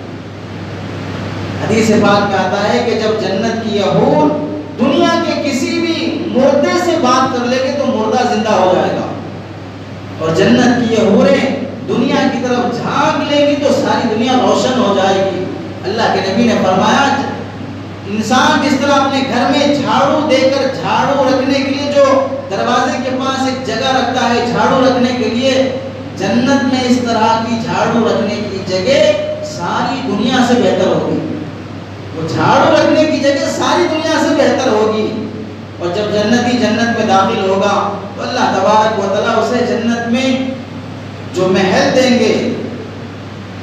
حدیث پاک میں آتا ہے کہ جب جنت کی یہ حور دنیا کے کسی بھی مردے سے بات کر لے گے تو مردہ زندہ ہو جائے گا، اور جنت کی یہ حوریں دنیا کی طرف جھانک لیں گی تو ساری دنیا روشن ہو جائے گی۔ اللہ کے نبی نے فرمایا انسان جس طرح اپنے گھر میں جھاڑو دے کر جھاڑو رکھنے کے لیے جو دروازے کے پاس ایک جگہ رکھتا ہے جھاڑو رکھنے کے لیے، جنت میں اس طرح کی جھاڑو رکھنے کی جگہ ساری دنیا سے بہتر ہوگی۔ وہ جھاڑو رکھنے کی جگہ ساری دنیا سے بہتر ہوگی۔ اور جب جنتی جنت میں داخل ہوگا تو اللہ تبارک و تعالیٰ اسے جنت میں جو محل دیں گے،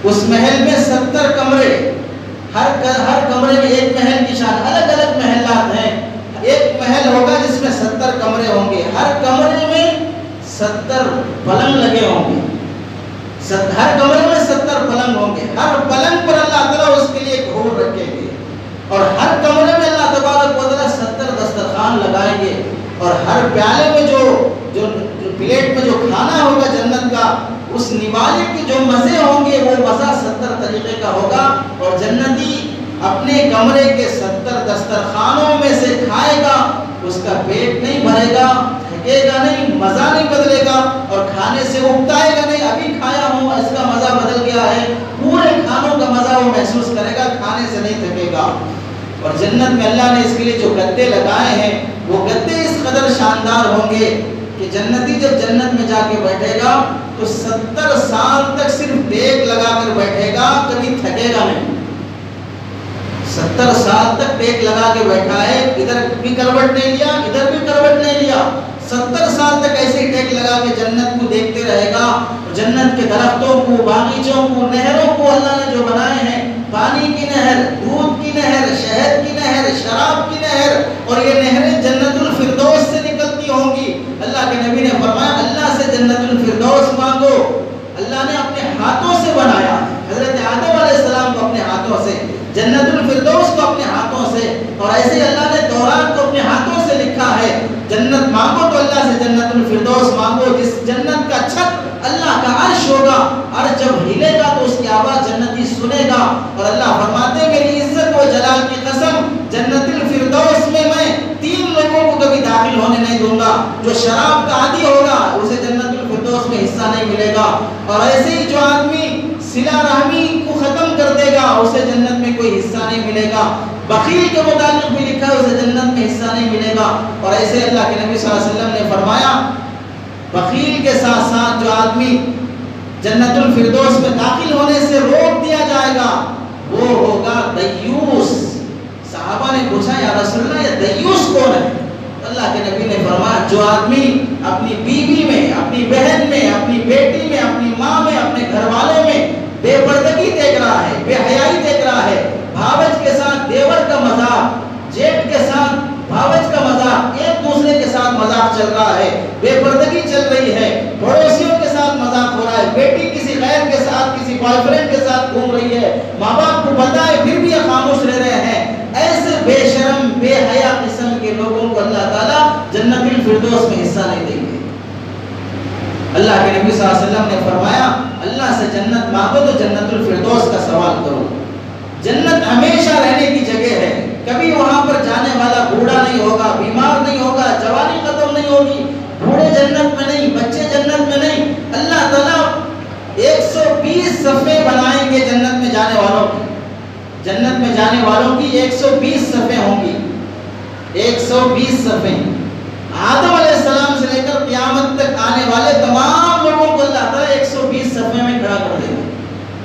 اس محل میں 70 کمرے، ہر کمرے میں ایک محل کی شان، الگ الگ محلات ہیں۔ ایک محل ہوگا جس میں 70 کمرے ہوں گے، ہر کمرے میں 70 پلنگ لگے ہوں گے، ہر کمرے میں 70 پلنگ ہوں گے، ہر پلنگ پر اللہ تعالیٰ اس کے لیے ایک حور رکھیں گے، اور ہر کمرے میں اللہ تبارک و تعالیٰ 70 دسترخوان لگائیں گے، اور ہر پیالے میں جو پلیٹ میں جو کھانا ہوگا جنت کا، اس نوالے کے جو مزے ہوں گے وہ مزہ 70 طریقے کا ہوگا، اور جنتی اپنے کمرے کے 70 دسترخوانوں میں سے کھائے گا، اس کا پیٹ نہیں بھرے گا، تھکے گا نہیں، مزہ نہیں بدلے گا، اور کھانے سے اکتائے گا نہیں، ابھی کھایا ہوں اس کا مزہ بدل گیا ہے، پورے کھانوں کا مزہ وہ محسوس کرے گا، کھانے سے نہیں تھکے گا۔ اور جنت میں اللہ نے اس کے لیے جو گدے لگائے ہیں وہ گدے اس قدر شاندار ہوں گے کہ جنتی جب جنت میں جا کے بیٹھے گا تو 70 سال تک صرف ٹیک لگا کر بیٹھے گا، کبھی تھکے گا نہیں۔ 70 سال تک ٹیک لگا کے بیٹھا ہے، ادھر بھی کروٹ نہیں لیا، ادھر بھی کروٹ نہیں لیا، 70 سال تک ایسے ہی ٹیک لگا کے جنت کو دیکھتے رہے گا۔ جنت کے درختوں کو، باغیچوں کو، نہروں کو اللہ نے جو بنائے ہیں، پانی کی نہر، دودھ کی نہر، شہد کی نہر، شراب کی نہر، اور یہ نہریں جنت الفردوس سے نکلتی ہوں گی۔ اللہ کے نبی نے فرمایا اللہ سے جنت الفردوس مانگو، اللہ نے اپنے ہاتھوں سے بنایا، حضرت آدم علیہ السلام کو اپنے ہاتھوں سے، جنت الفردوس کو اپنے ہاتھوں سے، اور ایسے اللہ نے تورات کو اپنے ہاتھوں سے لکھا ہے۔ جنت مانگو تو اللہ سے جنت الفردوس مانگو، جس جنت کا چھت اللہ کا عرش ہوگا، عرش جب ہلے گا تو اس کی آواز جنتی سنے گا، اور اللہ فرماتے ہیں میری عزت و جلال کی قسم جنت الفردوس میں 3 لوگوں کو کبھی داخل ہونے نہیں دوں گا۔ جو شراب کا عادی ہوگا اسے جنت الفردوس میں حصہ نہیں ملے گا، اور ایسے ہی جو آدمی صلہ رحمی کو ختم کر دے گا اسے جنت میں کوئی حصہ نہیں ملے گا۔ بخیل کے متعلق بھی لکھا ہے اسے جنت میں حصہ نہیں ملے گا، اور ایسے اللہ کے نبی صلی اللہ علیہ وسلم نے فرمایا بخیل کے ساتھ ساتھ جو آدمی جنت الفردوس میں داخل ہونے سے روک دیا جائے گا وہ ہوگا دیوس۔ صحابہ نے پوچھا یا رسول اللہ یہ دیوس کون ہے؟ اللہ کے نبی نے فرمایا جو آدمی اپنی بیوی میں، اپنی بہن میں، اپنی بیٹی میں، اپنی ماں میں، اپنے گھر والوں میں بے پردگی دیکھ رہا ہے، بے حیائی دیکھ رہا ہے، بھاوج کے ساتھ دیور کا مذاق، جیٹ کے ساتھ بھاوج کا مذاق، ایک دوسرے کے ساتھ مذاق چل رہا ہے، بے پردگی چل رہی ہے، پڑوسیوں کے ساتھ مذاق ہو رہا ہے، بیٹی کسی غیر کے ساتھ، کسی بوائے فرینڈ کے ساتھ گھوم رہی ہے، ماں باپ کو پتہ ہے پھر بھی یہ خاموش رہ رہے ہیں، ایسے بے شرم بے حیا قسم کے لوگوں کو اللہ تعالیٰ جنت الفردوس میں حصہ نہیں دیں گے۔ اللہ کے نبی صلی اللہ علیہ وسلم نے فرمایا اللہ سے جنت مانگو تو جنت الفردوس کا سوال کرو۔ جنت ہمیشہ رہنے کی جگہ ہے، کبھی وہاں پر جانے والا بوڑھا نہیں ہوگا، بیمار نہیں ہوگا، جوانی ختم نہیں ہوگی، بوڑھے جنت میں نہیں، بچے جنت میں نہیں۔ اللہ تعالیٰ 120 صفحے بنائیں گے جنت میں جانے والوں کی، جنت میں جانے والوں کی 120 صفحے ہوں گی، 120 صفحے۔ آدم علیہ السلام سے لے کر قیامت تک آنے والے تمام لوگوں کو اللہ تعالیٰ 120 صفحے میں کھڑا کر دے گا،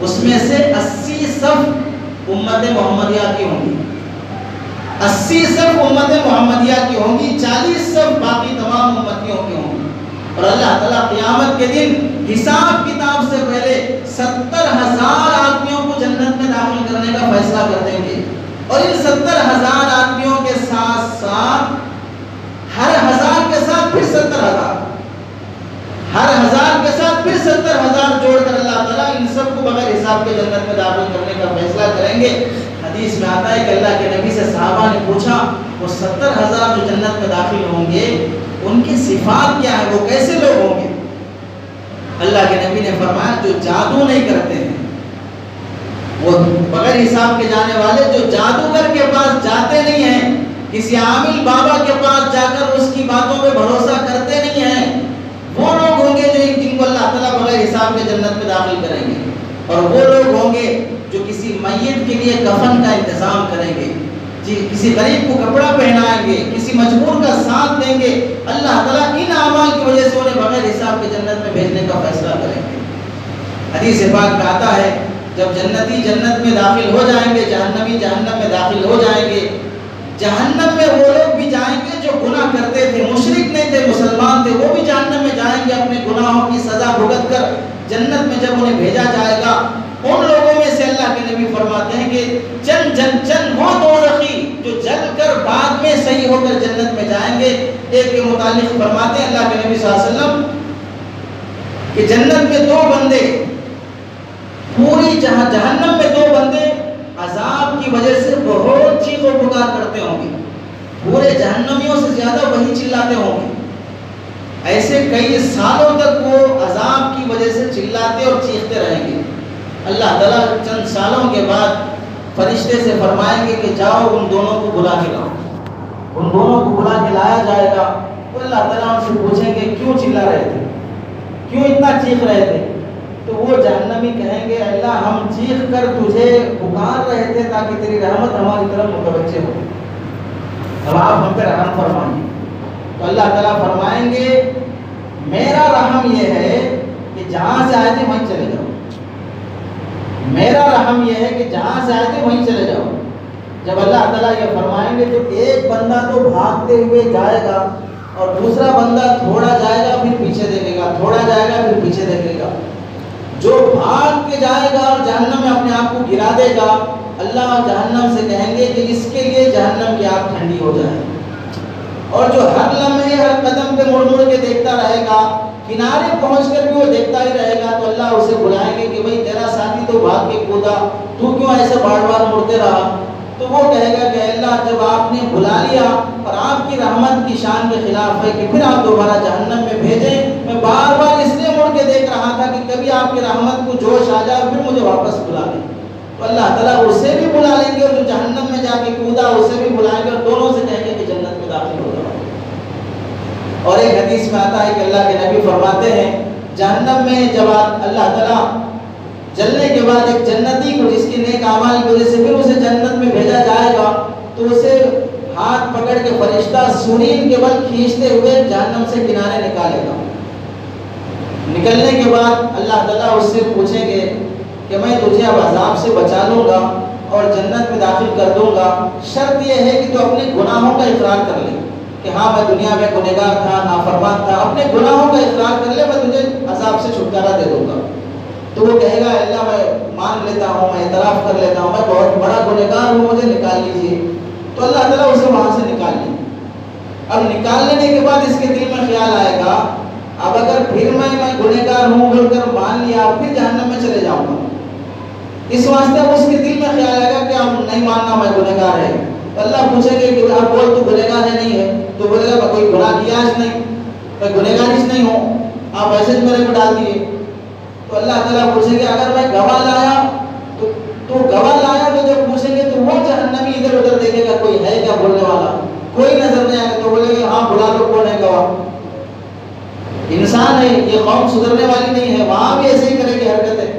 اس میں سے 80 صف امت محمدیہ کی ہوں گی، 80 صف امت محمدیہ کی ہوں گی، 40 صف باقی تمام امتیوں کی ہوں گی، اور اللہ تعالیٰ قیامت کے دن حساب کتاب سے پہلے 70,000 آدمیوں کو جنت میں داخل کرنے کا فیصلہ کر دیں گے، اور ان 70,000 آدمیوں کے ساتھ ساتھ ہر 1000 کے ساتھ پھر 70,000، ہر 1000 کے ساتھ پھر 70,000 جوڑ کر اللہ تعالیٰ ان سب کو بغیر حساب کے جنت میں داخل کرنے کا فیصلہ کریں گے۔ حدیث میں آتا ہے کہ اللہ کے نبی سے صحابہ نے پوچھا وہ 70,000 جو جنت میں داخل ہوں گے ان کی صفات کیا ہے، وہ کیسے لوگ ہوں گے؟ اللہ کے نبی نے فرمایا جو جادو نہیں کرتے ہیں، وہ بغیر حساب کے جانے والے جو کسی عامل بابا کے پاس جا کر اس کی باتوں پہ بھروسہ کرتے نہیں ہیں، وہ لوگ ہوں گے جو جن کو اللہ تعالیٰ بغیر حساب کے جنت میں داخل کریں گے، اور وہ لوگ ہوں گے جو کسی میت کے لیے کفن کا انتظام کریں گے، کسی غریب کو کپڑا پہنائیں گے، کسی مجبور کا ساتھ دیں گے۔ اللہ تعالیٰ ان اعمال کی وجہ سے انہیں بغیر حساب کے جنت میں بھیجنے کا فیصلہ کریں گے۔ حدیث پاک میں آتا ہے جب جنتی جنت میں داخل ہو جائیں گے، جہنمی جہنم میں داخل ہو جائیں گے، جہنم میں وہ لوگ بھی جائیں گے جو گناہ کرتے تھے، مشرک نہیں تھے، مسلمان تھے، وہ بھی جہنم میں جائیں گے اپنے گناہوں کی سزا بھگت کر۔ جنت میں جب انہیں بھیجا جائے گا، ان لوگوں میں سے اللہ کے نبی فرماتے ہیں کہ چند وہ دوزخی جو جل کر بعد میں صحیح ہو کر جنت میں جائیں گے۔ ایک کے متعلق فرماتے ہیں اللہ کے نبی صلی اللہ علیہ وسلم کہ جنت میں دو بندے، پوری جہنم میں دو بندے عذاب کی وجہ سے بہت چیخ و پکار کرتے ہوں گے، پورے جہنمیوں سے زیادہ وہی چلاتے ہوں گے، ایسے کئی سالوں تک وہ عذاب کی وجہ سے چلاتے اور چیختے رہیں گے۔ اللہ تعالیٰ چند سالوں کے بعد فرشتے سے فرمائیں گے کہ جاؤ ان دونوں کو بلا کے لاؤ۔ ان دونوں کو بلا کے لایا جائے گا، تو اللہ تعالیٰ ان سے پوچھیں گے کیوں چلا رہے تھے، کیوں اتنا چیخ رہے تھے؟ تو وہ جہنمی کہیں گے اللہ ہم چیخ کر تجھے پکار رہے تھے تاکہ تیری رحمت ہماری طرف متوجہ ہو، اب آپ ہم پہ رحم فرمائیں۔ تو اللہ تعالیٰ فرمائیں گے میرا رحم یہ ہے کہ جہاں سے آئے تھے وہیں چلے جاؤ، میرا رحم یہ ہے کہ جہاں سے آئے تھے وہیں چلے جاؤ۔ جب اللہ تعالیٰ یہ فرمائیں گے تو ایک بندہ تو بھاگتے ہوئے جائے گا اور دوسرا بندہ تھوڑا جائے گا پھر پیچھے دیکھے گا، تھوڑا جائے گا پھر پیچھے دیکھے گا۔ جو بھاگ کے جائے گا اور جہنم میں اپنے آپ کو گرا دے گا، اللہ جہنم سے کہیں گے کہ اس کے لیے جہنم کی آگ ٹھنڈی ہو جائے۔ اور جو ہر لمحے ہر قدم پہ مڑ مڑ کے دیکھتا رہے گا، کنارے پہنچ کر بھی وہ دیکھتا ہی رہے گا، تو اللہ اسے بلائیں گے کہ بھئی تیرا ساتھی تو بھاگ کے کودا، تو کیوں ایسے بار بار مڑتے رہا؟ تو وہ کہے گا کہ اللہ جب آپ نے بلا لیا اور آپ کی رحمت کی شان کے خلاف ہے کہ پھر آپ دوبارہ جہنم میں بھیجیں، میں بار بار اس لیے مڑ کے دیکھ رہا تھا کہ کبھی آپ کی رحمت کو جوش آ جائے پھر مجھے واپس بلا لیں۔ تو اللہ تعالیٰ اسے بھی بلا لیں گے اور جو جہنم میں جا کے کودا اسے بھی بلائیں گے اور دونوں سے کہیں گے کہ جنت میں داخل ہو جاؤ۔ اور ایک حدیث میں آتا ہے کہ اللہ کے نبی فرماتے ہیں جہنم میں جب اللہ تعالیٰ جلنے کے بعد ایک جنتی کو جس کی نیک اعمال کی وجہ سے پھر اسے جنت میں بھیجا جائے گا، تو اسے ہاتھ پکڑ کے فرشتہ سورین کے بل کھینچتے ہوئے جہنم سے کنارے نکالے گا۔ نکلنے کے بعد اللہ تعالیٰ اس سے پوچھیں گے کہ میں تجھے اب عذاب سے بچا لوں گا اور جنت میں داخل کر دوں گا، شرط یہ ہے کہ تو اپنے گناہوں کا اقرار کر لے کہ ہاں میں دنیا میں گنہگار تھا، نافرمان تھا، اپنے گناہوں کا اقرار کر لے، میں تجھے عذاب سے چھٹکارا دے دوں گا۔ تو وہ کہے گا اللہ میں مان لیتا ہوں، میں اعتراف کر لیتا ہوں، میں بہت بڑا گنہگار ہوں، مجھے نکال لیجیے۔ تو اللہ تعالیٰ اسے وہاں سے نکال لیں۔ اب نکال لینے کے بعد اس کے دل میں خیال آئے گا اب اگر پھر میں گنہگار ہوں بول کر مان لیا پھر جہنم میں چلے جاؤں گا، اس واسطے اب اس کے دل میں خیال آئے گا کہ اب نہیں ماننا میں گنہگار ہے۔ تو اللہ پوچھیں گے کہ آپ بول تو گنہگار ہے نہیں ہے؟ تو بولے گا میں کوئی گناہ کیا اس نہیں، میں گنہگار اس نہیں ہوں، آپ ایسے ہی میرے کو ڈال دیے۔ تو اللہ تعالیٰ پوچھیں گے اگر میں گواہ لایا تو گواہ لایا تو جب پوچھیں گے تو وہ جہنمی ادھر ادھر دیکھے گا کوئی ہے کیا بولنے والا، کوئی نظر نہیں آئے گا، تو بولے گے ہاں بلا لو کون ہے گواہ، انسان ہے یہ قوم سدھرنے والی نہیں ہے، وہاں بھی ایسے ہی کرے گی حرکتیں،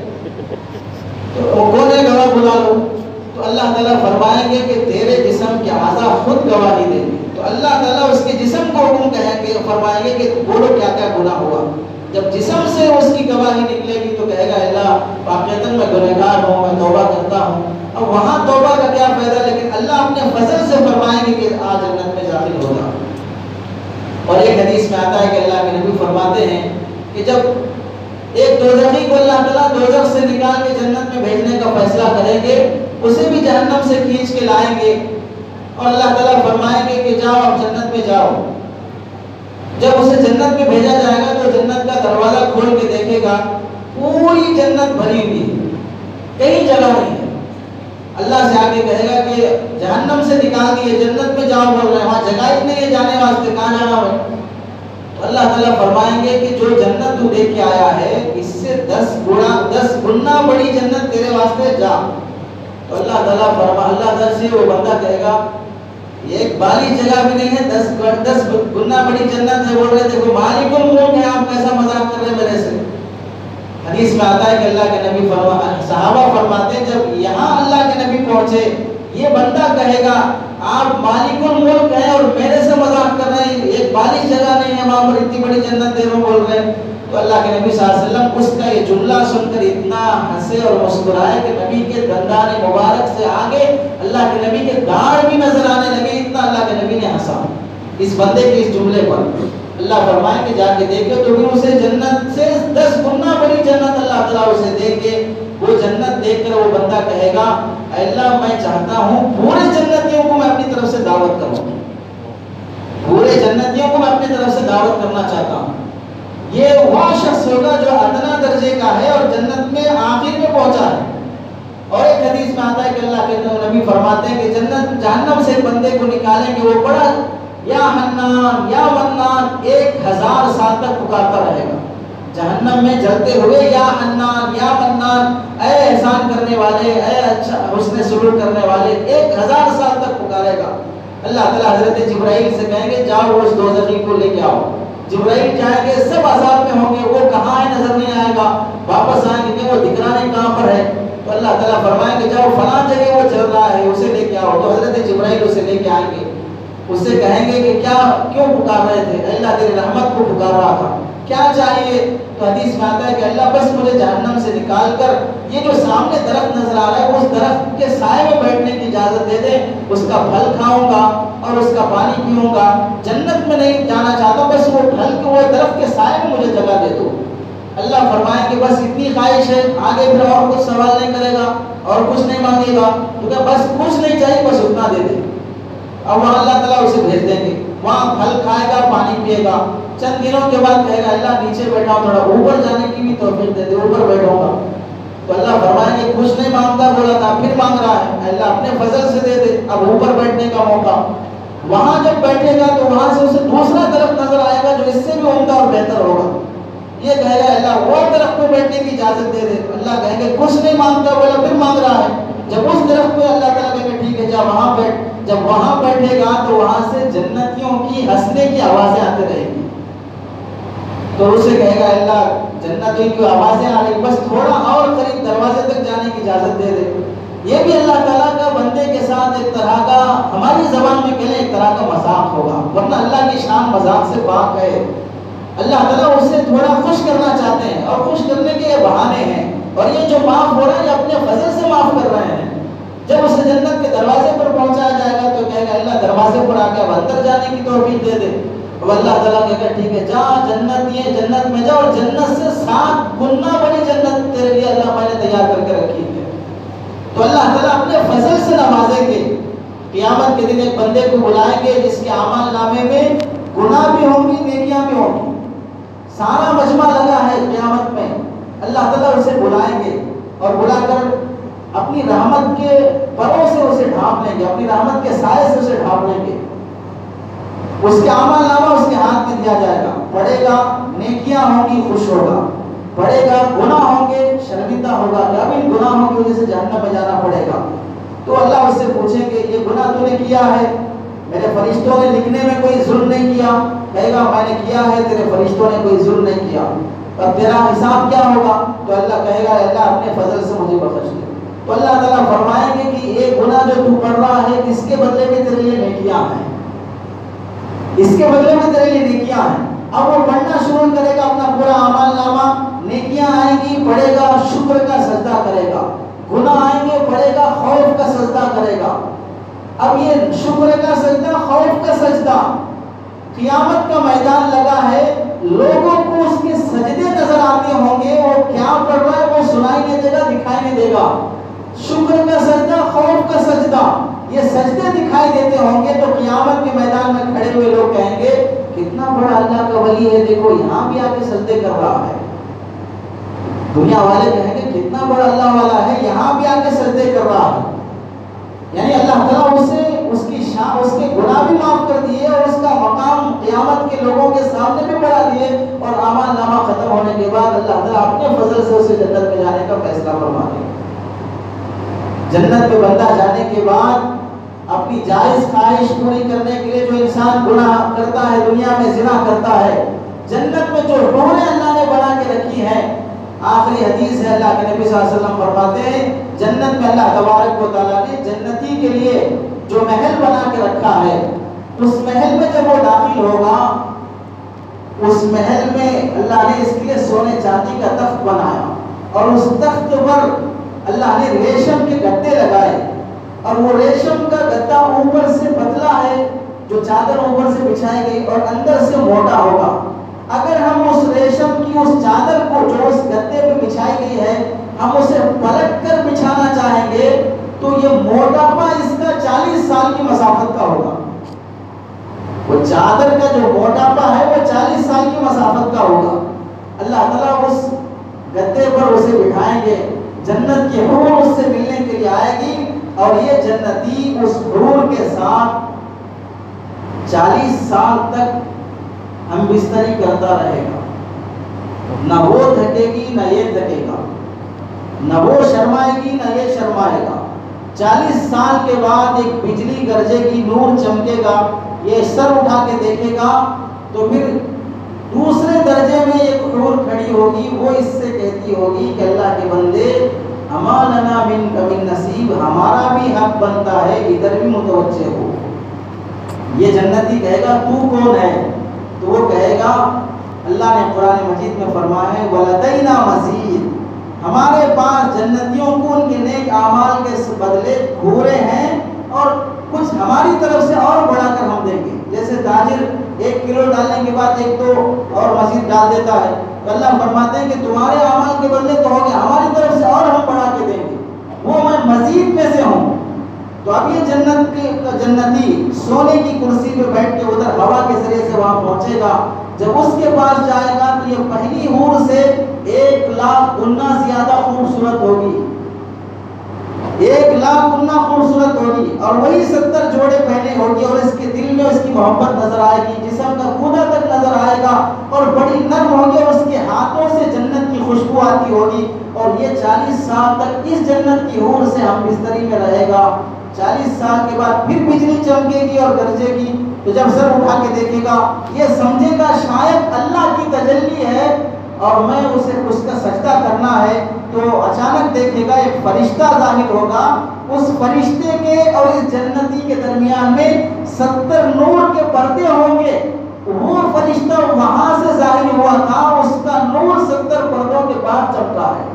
تو کون ہے گواہ بلا لو۔ تو اللہ تعالیٰ فرمائیں گے کہ تیرے جسم کے اعضاء خود گواہی دیں گے۔ تو اللہ تعالیٰ اس کے جسم کو حکم کہیں گے، فرمائیں گے کہ بولو کیا کیا گناہ ہوا۔ جب جسم سے اس کی گواہی نکلے گی تو کہے گا اللہ واقعتاً میں گنہگار ہوں، میں توبہ کرتا ہوں۔ اب وہاں توبہ کا کیا فائدہ، لیکن اللہ اپنے فضل سے فرمائیں گے کہ آج جنت میں داخل ہوگا۔ اور ایک حدیث میں آتا ہے کہ اللہ کے نبی فرماتے ہیں کہ جب ایک دوزخی کو اللہ تعالیٰ دوزخ سے نکال کے جنت میں بھیجنے کا فیصلہ کریں گے، اسے بھی جہنم سے کھینچ کے لائیں گے اور اللہ تعالیٰ فرمائیں گے کہ جاؤ اب جنت میں جاؤ۔ جب اسے جنت میں بھیجا جائے گا تو جنت کا دروازہ کھول کے دیکھے گا پوری جنت بھری ہوئی ہے، کہیں جگہ نہیں ہے۔ اللہ سے آگے کہے گا کہ جہنم سے نکال دیے، جنت میں جاؤ بول رہے ہیں، وہاں جگہ ہی نہیں ہے جانے واسطے، کہاں جانا ہے؟ تو اللہ تعالیٰ فرمائیں گے کہ جو جنت تو دیکھ کے آیا ہے اس سے 10 گنا بڑی جنت تیرے واسطے، جا۔ تو اللہ تعالیٰ سے وہ بندہ کہے گا یہ ایک بالی جگہ بھی نہیں ہے، 10 گنا بڑی جنت ہے. بول رہے دیکھو مالک الملک ہے، آپ کیسا مذاق کر رہے ہیں میرے سے. حدیث میں آتا ہے کہ اللہ کے نبی صحابہ فرماتے ہیں جب یہاں اللہ کے نبی پہنچے، یہ بندہ کہے گا آپ مالک الملک ہیں اور میرے سے مذاق کر رہے ہیں، ایک بالی جگہ نہیں ہے وہاں پر اتنی بڑی جنت دے رہے بول رہے ہیں. تو اللہ کے نبی صلی اللہ علیہ وسلم اس کا یہ جملہ سن کر اتنا ہنسے اور مسکرائے کہ نبی کے دندان مبارک سے آگے اللہ کے نبی کے داڑھ بھی نظر آنے لگے، اتنا اللہ کے نبی نے ہنسا اس بندے کے اس جملے پر. اللہ فرمائے کہ جا کے دیکھو تو پھر اسے جنت سے 10 گنا بڑی جنت اللہ تعالیٰ اسے دے کے وہ جنت دیکھ کر وہ بندہ کہے گا اے اللہ میں چاہتا ہوں پورے جنتیوں کو میں اپنی طرف سے دعوت کروں، پورے جنتیوں کو میں اپنی طرف سے دعوت کرنا چاہتا ہوں. یہ وہ شخص ہوگا جو ادنا درجے کا ہے اور جنت میں آخر میں پہنچا ہے. اور ایک حدیث میں آتا ہے کہ اللہ کے نبی فرماتے ہیں کہ جنت جہنم سے بندے کو نکالیں گے، وہ بڑا یا حنان یا منان 1000 سال تک پکارتا رہے گا جہنم میں جلتے ہوئے، یا حنان یا منان، اے احسان کرنے والے، اے اچھا حسن سلوک کرنے والے، 1000 سال تک پکارے گا. اللہ تعالیٰ حضرت جبرائیل سے کہیں گے جاؤ اس دوزخی کو لے کے آؤ. جبرائیل جائیں گے، سب عذاب میں ہوں گے، وہ کہاں ہے نظر نہیں آئے گا. واپس آئیں گے کہ وہ دکھ رہا نہیں کہاں پر ہے. تو اللہ تعالیٰ فرمائیں گے جاؤ فلاں جگہ وہ چل رہا ہے اسے لے کے آؤ. تو حضرت جبرائیل اسے لے کے آئیں گے، اس سے کہیں گے کہ کیا کیوں پکار رہے تھے؟ اللہ تیری رحمت کو پکار رہا تھا، کیا چاہیے؟ تو حدیث میں آتا ہے کہ اللہ بس مجھے جہنم سے نکال کر یہ جو سامنے درخت نظر آ رہا ہے اس درخت کے سائے میں بیٹھنے کی اجازت دے دے، اس کا پھل کھاؤں گا اور اس کا پانی پیوں گا. جنت میں نہیں جانا چاہتا، بس وہ پھل کے وہ درخت کے سائے میں مجھے جگہ دے دو. اللہ فرمائیں کہ بس اتنی خواہش ہے، آگے پھر اور کچھ سوال نہیں کرے گا اور کچھ نہیں مانگے گا. تو کہ بس کچھ نہیں چاہیے، بس اتنا دے دے. اور وہاں اللہ تعالیٰ اسے بھیج دیں گے، وہاں پھل کھائے گا، پانی پیے گا. چند دنوں کے بعد کہے گا اللہ نیچے بیٹھا ہوں، تھوڑا اوپر جانے کی بھی توفیق دے دے، اوپر بیٹھوں گا. تو اللہ فرمائیں کہ کچھ نہیں مانگتا بولا تھا، پھر مانگ رہا ہے، اللہ اپنے فضل سے دے دے، اب اوپر بیٹھنے کا موقع. وہاں جب بیٹھے گا تو وہاں سے اسے دوسرا درخت نظر آئے گا جو اس سے بھی عمدہ اور بہتر ہوگا. یہ کہے گا اللہ وہ درخت پہ بیٹھنے کی اجازت دے دے. اللہ کہیں گے کچھ نہیں مانگتا بولا، پھر مانگ رہا ہے. جب اس درخت پہ اللہ تعالیٰ کہیں گے ٹھیک ہے جا وہاں بیٹھ. جب وہاں بیٹھے گا تو وہاں سے جنتیوں کی ہنسنے کی آوازیں آتے رہیں گی. تو اسے کہے گا اللہ جنتیوں کی آوازیں آ رہی، بس تھوڑا اور قریب دروازے تک جانے کی اجازت دے دے. یہ بھی اللہ تعالیٰ کا بندے کے ساتھ ایک طرح کا، ہماری زبان میں کہلیں ایک طرح کا مذاق ہوگا، ورنہ اللہ کی شان مذاق سے پاک ہے. اللہ تعالیٰ اسے تھوڑا خوش کرنا چاہتے ہیں اور خوش کرنے کے یہ بہانے ہیں. اور یہ جو معاف ہو رہا ہے یہ اپنے فضل سے معاف کر رہے ہیں. جب اسے جنت کے دروازے پر پہنچایا جائے گا تو کہے گا اللہ دروازے پر آ کے اب اندر جانے کی توفیق دے دے. اب اللہ تعالیٰ کہے گا ٹھیک ہے جا جنت یہ جنت میں جا، اور جنت سے 7 گنا بڑی جنت تیرے لیے اللہ میں نے تیار کر کے رکھی ہے. تو اللہ تعالیٰ اپنے فضل سے نوازیں گے. قیامت کے دن ایک بندے کو بلائیں گے جس کے اعمال نامے میں گناہ بھی ہوں گی نیکیاں بھی ہوں گی، سارا مجمع لگا ہے قیامت میں. اللہ تعالیٰ اسے بلائیں گے اور بلا کر اپنی رحمت کے پروں سے اسے ڈھانپ لیں گے، اپنی رحمت کے سائے سے اسے ڈھانپ لیں گے. اس کے اعمال نامہ اس کے ہاتھ میں دیا جائے گا، پڑھے گا نیکیاں ہوں گی خوش ہوگا، پڑھے گا گناہ ہوں گے شرمندہ ہوگا کہ اب ان گناہوں کی وجہ سے جہنم میں جانا پڑے گا. تو اللہ اس سے پوچھیں گے یہ گناہ تو نے کیا ہے، میرے فرشتوں نے لکھنے میں کوئی ظلم نہیں کیا؟ کہے گا میں نے کیا ہے، تیرے فرشتوں نے کوئی ظلم نہیں کیا، اب تیرا حساب کیا ہوگا؟ تو اللہ کہے گا اللہ اپنے فضل سے مجھے بخش دے. تو اللہ تعالیٰ فرمائیں گے کہ ایک گناہ جو تو پڑھ رہا ہے اس کے بدلے میں تیرے لیے نیکیاں ہیں، اس کے بدلے میں تیرے لیے نیکیاں ہیں. اب وہ پڑھنا شروع کرے گا اپنا پورا اعمال نامہ، نیکیاں آئیں گی پڑھے گا شکر کا سجدہ کرے گا، گناہ آئیں گے پڑھے گا خوف کا سجدہ کرے گا. اب یہ شکر کا سجدہ خوف کا سجدہ، قیامت کا میدان لگا ہے، لوگوں کو اس کے سجدے نظر آتے ہوں گے، وہ کیا پڑھ رہا ہے وہ سنائی نہیں دے گا، دکھائی نہیں دے گا. شکر کا سجدہ خوف کا سجدہ یہ سجدے دکھائی دیتے ہوں گے. تو قیامت کے میدان میں کھڑے ہوئے لوگ کہیں گے کتنا بڑا اللہ کا ولی ہے، دیکھو یہاں بھی آ کے سجدے کر رہا ہے. دنیا والے کہیں گے کتنا بڑا اللہ والا ہے، یہاں بھی آ کے سجدے کر رہا ہے. یعنی اللہ تعالیٰ اسے اس کی شان، اس کے گناہ بھی معاف کر دیے اور اس کا مقام قیامت کے لوگوں کے سامنے بھی بڑھا دیے. اور اعمال نامہ ختم ہونے کے بعد اللہ تعالیٰ اپنے فضل سے اسے جنت میں جانے کا فیصلہ فرما دے. جنت میں بندہ جانے کے بعد اپنے اپنی جائز خواہش پوری کرنے کے لیے جو انسان گناہ کرتا ہے، دنیا میں زنا کرتا ہے، جنت میں جو حوریں اللہ نے بنا کے رکھی ہیں، آخری حدیث ہے اللہ کے نبی صلی اللہ علیہ وسلم فرماتے ہیں جنت میں اللہ تبارک و تعالیٰ نے جنتی کے لیے جو محل بنا کے رکھا ہے، اس محل میں جب وہ داخل ہوگا، اس محل میں اللہ نے اس کے لیے سونے چاندی کا تخت بنایا، اور اس تخت پر اللہ نے ریشم کے گدے لگائے، اور وہ ریشم کا گدا اوپر سے پتلا ہے، جو چادر اوپر سے بچھائی گئی، اور اندر سے موٹا ہوگا۔ اگر ہم اس ریشم کی اس چادر کو جو اس گدے پہ بچھائی گئی ہے، ہم اسے پلٹ کر بچھانا چاہیں گے تو یہ موٹاپا اس کا 40 سال کی مسافت کا ہوگا۔ وہ چادر کا جو موٹاپا ہے وہ 40 سال کی مسافت کا ہوگا۔ اللہ تعالیٰ اس گدے پر اسے بٹھائیں گے، جنت کی حور اس سے ملنے کے لیے آئے گی، اور یہ جنتی اس حور کے ساتھ 40 سال تک ہم بستری کرتا رہے گا، نہ وہ تھکے گی نہ یہ تھکے گا، نہ وہ شرمائے گی نہ یہ شرمائے گا۔ 40 سال کے بعد ایک بجلی گرجے گی، نور چمکے گا، یہ سر اٹھا کے دیکھے گا تو پھر دوسرے درجے میں ایک حور کھڑی ہوگی، وہ اس سے کہتی ہوگی کہ اللہ کے بندے اما لنا منک من نصیب، ہمارا بھی حق بنتا ہے، ادھر بھی متوجہ ہو۔ یہ جنتی کہے گا تو کون ہے؟ تو وہ کہے گا اللہ نے قرآن مجید میں فرمایا ہے وَلَدَيْنَا مَزِيدٌ، ہمارے پاس جنتیوں کو ان کے نیک اعمال کے بدلے حوریں ہیں، اور کچھ ہماری طرف سے اور بڑھا کر ہم دیں گے۔ جیسے تاجر 1 کلو ڈالنے کے بعد 1-2 اور مزید ڈال دیتا ہے، تو اللہ فرماتے ہیں کہ تمہارے اعمال کے بدلے تو ہو گیا، ہماری طرف سے اور ہم بڑھا کے دیں گے، وہ میں مزید میں سے ہوں۔ تو اب یہ جنتی سونے کی کرسی پہ بیٹھ کے ادھر ہوا کے ذریعے سے وہاں پہنچے گا، جب اس کے پاس جائے گا تو یہ پہلی حور سے 1 لاکھ گنا زیادہ خوبصورت ہوگی، 1 لاکھ گنا خوبصورت ہوگی، اور وہی 70 جوڑے پہنے ہوگی، اور اس کے دل میں اس کی محبت نظر آئے گی، جسم کا کونا تک نظر آئے گا، اور بڑی نرم ہوگی، اور اس کے ہاتھوں سے جنت کی خوشبو آتی ہوگی، اور یہ 40 سال تک اس جنت کی حور سے ہم بستری میں رہے گا۔ 40 سال کے بعد پھر بجلی چمکے گی اور گرجے گی، تو جب سر اٹھا کے دیکھے گا یہ سمجھے گا شاید اللہ کی تجلی ہے اور میں اسے اس کا سجدہ کرنا ہے، تو اچانک دیکھے گا ایک فرشتہ ظاہر ہوگا، اس فرشتے کے اور اس جنتی کے درمیان میں 70 نور کے پردے ہوں گے، وہ فرشتہ وہاں سے ظاہر ہوا تھا، اس کا نور 70 پردوں کے بعد چمکا ہے۔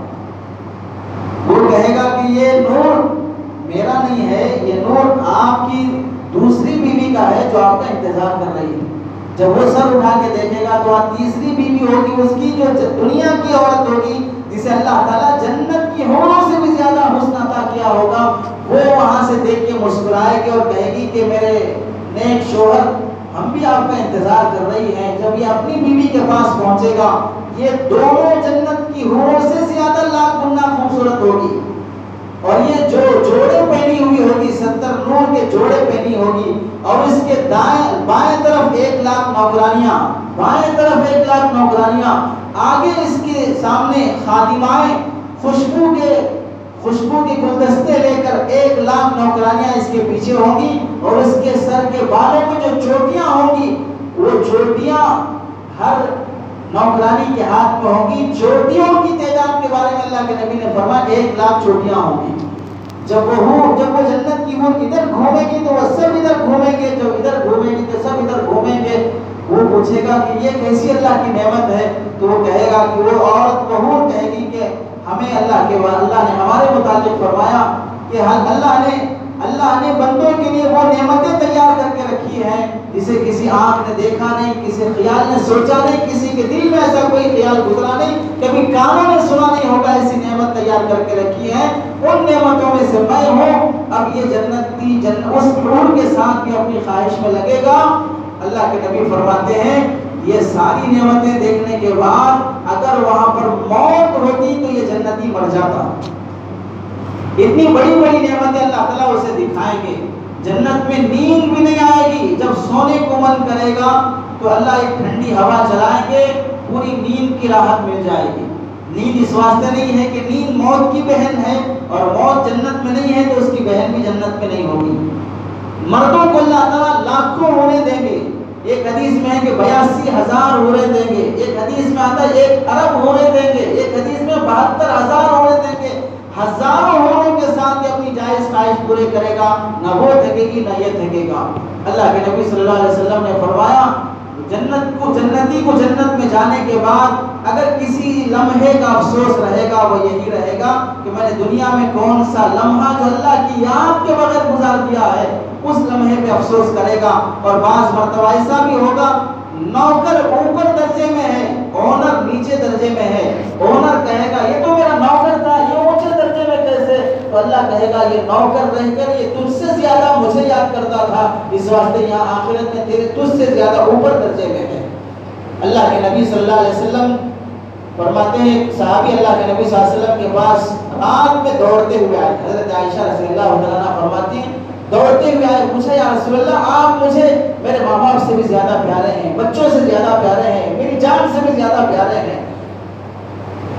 وہ کہے گا کہ یہ نور میرا نہیں ہے، یہ نور آپ کی دوسری بیوی کا ہے جو آپ کا انتظار کر رہی ہے۔ جب وہ سر اٹھا کے دیکھے گا تو تیسری بیوی ہوگی اس کی، جو دنیا کی عورت ہوگی جسے اللہ تعالیٰ جنت کی حوروں سے بھی زیادہ حسن عطا کیا ہوگا، وہ وہاں سے دیکھ کے مسکرائے گی اور کہے گی کہ میرے نیک شوہر ہم بھی آپ کا انتظار کر رہی ہیں۔ جب یہ اپنی بیوی کے پاس پہنچے گا، یہ دونوں جنت کی حوروں سے زیادہ لاکھ گنا خوبصورت ہوگی، اور یہ جو جوڑے پہنی ہوئی ہوگی 70 نور کے جوڑے پہنی ہوگی، اور اس کے بائیں طرف 1 لاکھ نوکرانیاں، بائیں طرف 1 لاکھ نوکرانیاں، آگے اس کے سامنے خادمائیں خوشبو کے گلدستے لے کر 1 لاکھ نوکرانیاں اس کے پیچھے ہوں گی، اور اس کے سر کے بالوں میں جو چوٹیاں ہوں گی وہ چوٹیاں ہر نوکرانی کے ہاتھ میں ہوں گی۔ چوٹیوں کی تعداد کے بارے میں اللہ کے نبی نے فرمایا 1 لاکھ چوٹیاں ہوں گی۔ جب وہ جنت کی حور ادھر گھومے گی تو وہ سب ادھر گھومیں گے، جب ادھر گھومے گی تو سب ادھر گھومیں گے۔ وہ پوچھے گا کہ یہ کیسی اللہ کی نعمت ہے، تو وہ کہے گا کہ وہ عورت حور کہے گی کہ ہمیں اللہ نے ہمارے متعلق فرمایا کہ اللہ نے بندوں کے لیے وہ نعمتیں تیار کر کے رکھی ہیں جسے کسی آنکھ نے دیکھا نہیں، کسی خیال نے سوچا نہیں، کسی کے دل میں ایسا کوئی خیال گزرا نہیں، کبھی کانوں نے سنا نہیں ہوگا، ایسی نعمت تیار کر کے رکھی ہے۔ ان نعمتوں میں سے میں ہوں۔ اب یہ جنتی اس حور کے ساتھ بھی اپنی خواہش میں لگے گا۔ اللہ کے نبی فرماتے ہیں یہ ساری نعمتیں دیکھنے کے بعد اگر وہاں پر موت ہوتی تو یہ جنتی مر جاتا۔ اتنی بڑی بڑی نعمتیں اللہ تعالیٰ اسے دکھائیں گے۔ جنت میں نیند بھی نہیں آئے گی، جب سونے کو من کرے گا تو اللہ ایک ٹھنڈی ہوا چلائیں گے، پوری نیند کی راحت مل جائے گی۔ نیند اس واسطے نہیں ہے کہ نیند موت کی بہن ہے، اور موت جنت میں نہیں ہے تو اس کی بہن بھی جنت میں نہیں ہوگی۔ مردوں کو اللہ تعالیٰ لاکھوں حوریں دیں گے. ایک حدیث میں ہے کہ 82,000 حوریں دیں گے. ایک حدیث میں آتا ہے 1 ارب حوریں دیں گے. ایک حدیث میں 72,000 حوریں دیں گے. ہزاروں حوروں کے ساتھ یہ اپنی جائز خواہش پورے کرے گا, نہ وہ تھکے گی نہ یہ تھکے گا. اللہ کے نبی صلی اللہ علیہ وسلم نے فرمایا جنتی کو جنت میں جانے کے بعد اگر کسی لمحے کا افسوس رہے گا وہ یہی رہے گا کہ میں نے دنیا میں کون سا لمحہ جو اللہ کی یاد کے بغیر گزار دیا ہے, اس لمحے پہ افسوس کرے گا. اور بعض مرتبہ ایسا بھی ہوگا نوکر اوپر درجے میں ہے, اونر نیچے درجے میں ہے. اونر کہے گا یہ تو میرا نوکر تھا, یہ اونچے درجے میں کیسے؟ تو اللہ کہے گا یہ نوکر رہ کر یہ تجھ سے زیادہ مجھے یاد کرتا تھا, اس واسطے یہاں آخرت میں تیرے تجھ سے زیادہ اوپر درجے میں ہے. اللہ کے نبی صلی اللہ علیہ وسلم فرماتے ہیں صحابی اللہ کے نبی صلی اللہ علیہ وسلم کے پاس رات میں دوڑتے ہوئے آئے. حضرت عائشہ رضی اللہ عنہا فرماتی ہیں دوڑتے ہوئے آئے, پوچھا یا رسول اللہ آپ مجھے میرے ماں باپ سے بھی زیادہ پیارے ہیں, بچوں سے زیادہ پیارے ہیں, میری جان سے بھی زیادہ پیارے ہیں.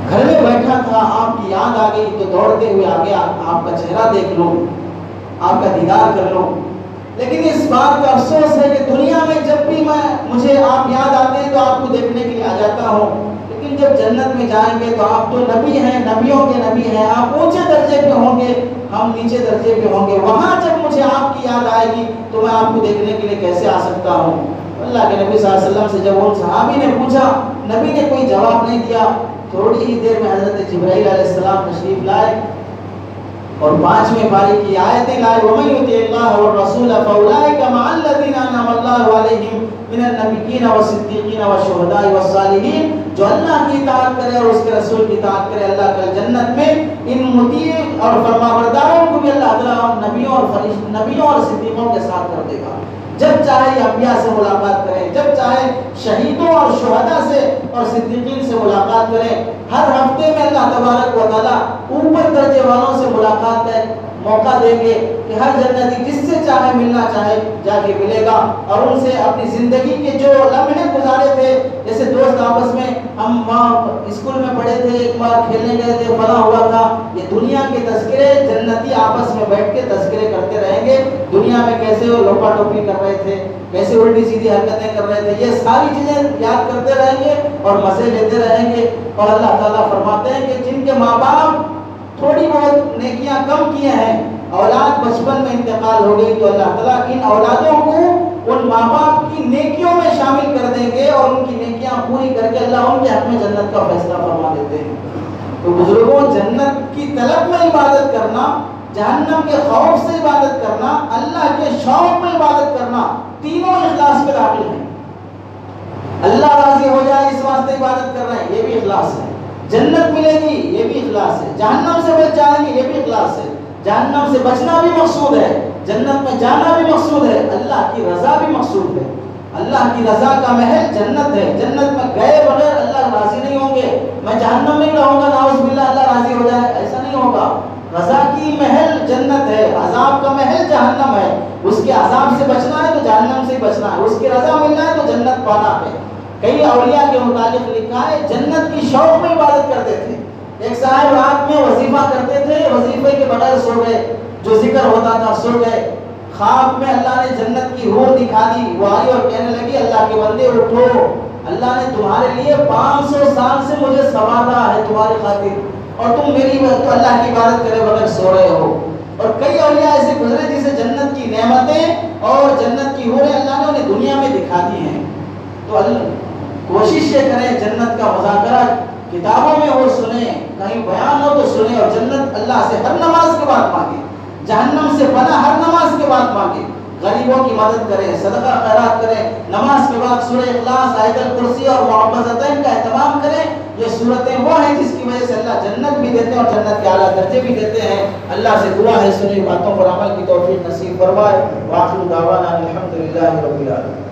گھر میں بیٹھا تھا آپ کی یاد آ گئی تو دوڑتے ہوئے آ گیا, آپ کا چہرہ دیکھ لوں, آپ کا دیدار کر لوں. لیکن اس بات کا افسوس ہے کہ دنیا میں جب بھی مجھے آپ یاد آتے ہیں تو آپ کو دیکھنے کے لیے آ جاتا ہوں, لیکن جب جنت میں جائیں گے تو آپ تو نبی ہیں, نبیوں کے نبی ہیں, آپ اونچے درجے پہ ہوں گے, ہم نیچے درجے پہ ہوں گے. وہاں جب مجھے آپ کی یاد آئے گی تو میں آپ کو دیکھنے کے لیے کیسے آ سکتا ہوں؟ اللہ کے نبی صلی اللہ علیہ وسلم سے جب ان صحابی نے پوچھا, نبی نے کوئی جواب نہیں دیا. تھوڑی ہی دیر میں حضرت جبرائیل علیہ السلام تشریف لائے اور 5ویں پاری کی آیتیں لائے. وَمَن يُطِعِ اللَّهَ وَالرَّسُولَ فَأُولَٰئِكَ مَعَ الَّذِينَ أَنْعَمَ اللَّهُ عَلَيْهِم مِّنَ النَّبِيِّينَ وَالصِّدِّيقِينَ وَالشُّهَدَاءِ وَالصَّالِحِينَ. جو اللہ کی اطاعت کرے اور اس کے رسول کی اطاعت کرے, اللہ کل جنت میں ان مطیع اور فرمانبرداروں کو بھی اللہ تعالیٰ نبیوں اور صدیقوں کے ساتھ کر دے گا. جب چاہے انبیاء سے ملاقات کریں, جب چاہے شہیدوں اور شہداء سے اور صدیقین سے ملاقات کریں. ہر ہفتے میں اللہ تبارک و تعالیٰ اوپر درجے والوں سے ملاقات کا موقع دیں گے کہ ہر جنتی جس سے چاہے ملنا چاہے جا کے ملے گا, اور ان سے اپنی زندگی کے جو لمحے گزارے تھے, جیسے دوست آپس میں ہم وہاں اسکول میں پڑھے تھے, ایک بار کھیلنے گئے تھے, فلاں ہوا تھا, یہ دنیا کے تذکرے جنتی آپس میں بیٹھ کے تذکرے کرتے رہیں گے. دنیا میں کیسے وہ لوپا ٹوپی کر رہے تھے, کیسے الٹی سیدھی حرکتیں کر رہے تھے, یہ ساری چیزیں یاد کرتے رہیں گے اور مزے لیتے رہیں گے. اور اللہ تعالیٰ فرماتے ہیں کہ جن کے ماں باپ تھوڑی بہت نیکیاں کم کیے ہیں, اولاد بچپن میں انتقال ہو گئی, تو اللہ تعالیٰ ان اولادوں کو ان ماں باپ کی نیکیوں میں شامل کر دیں گے اور ان کی نیکیاں پوری کر کے اللہ ان کے حق میں جنت کا فیصلہ فرما دیتے ہیں. تو بزرگوں, جنت کی طلب میں عبادت کرنا, جہنم کے خوف سے عبادت کرنا, اللہ کے شوق میں عبادت کرنا, تینوں اخلاص پہ داخل ہیں. اللہ راضی ہو جائے اس واسطے عبادت کر رہے ہیں, یہ بھی اخلاص ہے. جنت ملے گی, یہ بھی اخلاص ہے. جہنم سے بچ جائیں گے, یہ بھی اخلاص ہے. جہنم سے بچنا بھی مقصود ہے, جنت میں جانا بھی مقصود ہے, اللہ کی رضا بھی مقصود ہے. اللہ کی رضا کا محل جنت ہے. جنت میں گئے بغیر اللہ راضی نہیں ہوں گے. میں جہنم میں رہوں گا, نعوذ باللہ اللہ راضی ہو جائے, ایسا نہیں ہوگا. رضا کی محل جنت ہے, عذاب کا محل جہنم ہے. اس کے عذاب سے بچنا ہے تو جہنم سے بچنا ہے, اس کی رضا ملنا ہے تو جنت پانا ہے. کئی اولیاء کے متعلق لکھا ہے جنت کی شوق میں عبادت کرتے تھے. ایک صاحب رات میں وظیفہ کرتے تھے, وظیفے کے بغیر سو گئے, جو ذکر ہوتا تھا سو گئے. خواب میں اللہ نے جنت کی حور دکھا دی, وہ آئی اور کہنے لگی اللہ کے بندے اٹھو, اللہ نے تمہارے لیے 500 سال سے مجھے سنوارا ہے تمہاری خاطر, اور تم میری تو اللہ کی عبادت کرے بغیر سو رہے ہو. اور کئی اولیاء ایسے گزرے جسے جنت کی نعمتیں اور جنت کی حوریں اللہ نے انہیں دنیا میں دکھا دی ہیں. تو کوشش یہ کریں جنت کا مذاکرہ کتابوں میں ہو سنیں, کہیں بیان ہو تو سنیں, اور جنت اللہ سے ہر نماز کے بعد مانگے, جہنم سے پناہ ہر نماز کے بعد مانگے. غریبوں کی مدد کریں, صدقہ خیرات کریں, نماز کے بعد سورہ اخلاص, آیت الکرسی اور معوذتین کا اہتمام کریں. یہ صورتیں وہ ہیں جس کی وجہ سے اللہ جنت بھی دیتے ہیں اور جنت کے اعلیٰ درجے بھی دیتے ہیں. اللہ سے دعا ہے سنی باتوں پر عمل کی توفیق نصیب فرمائے. وآخر دعوانا الحمدللہ رب العالمین.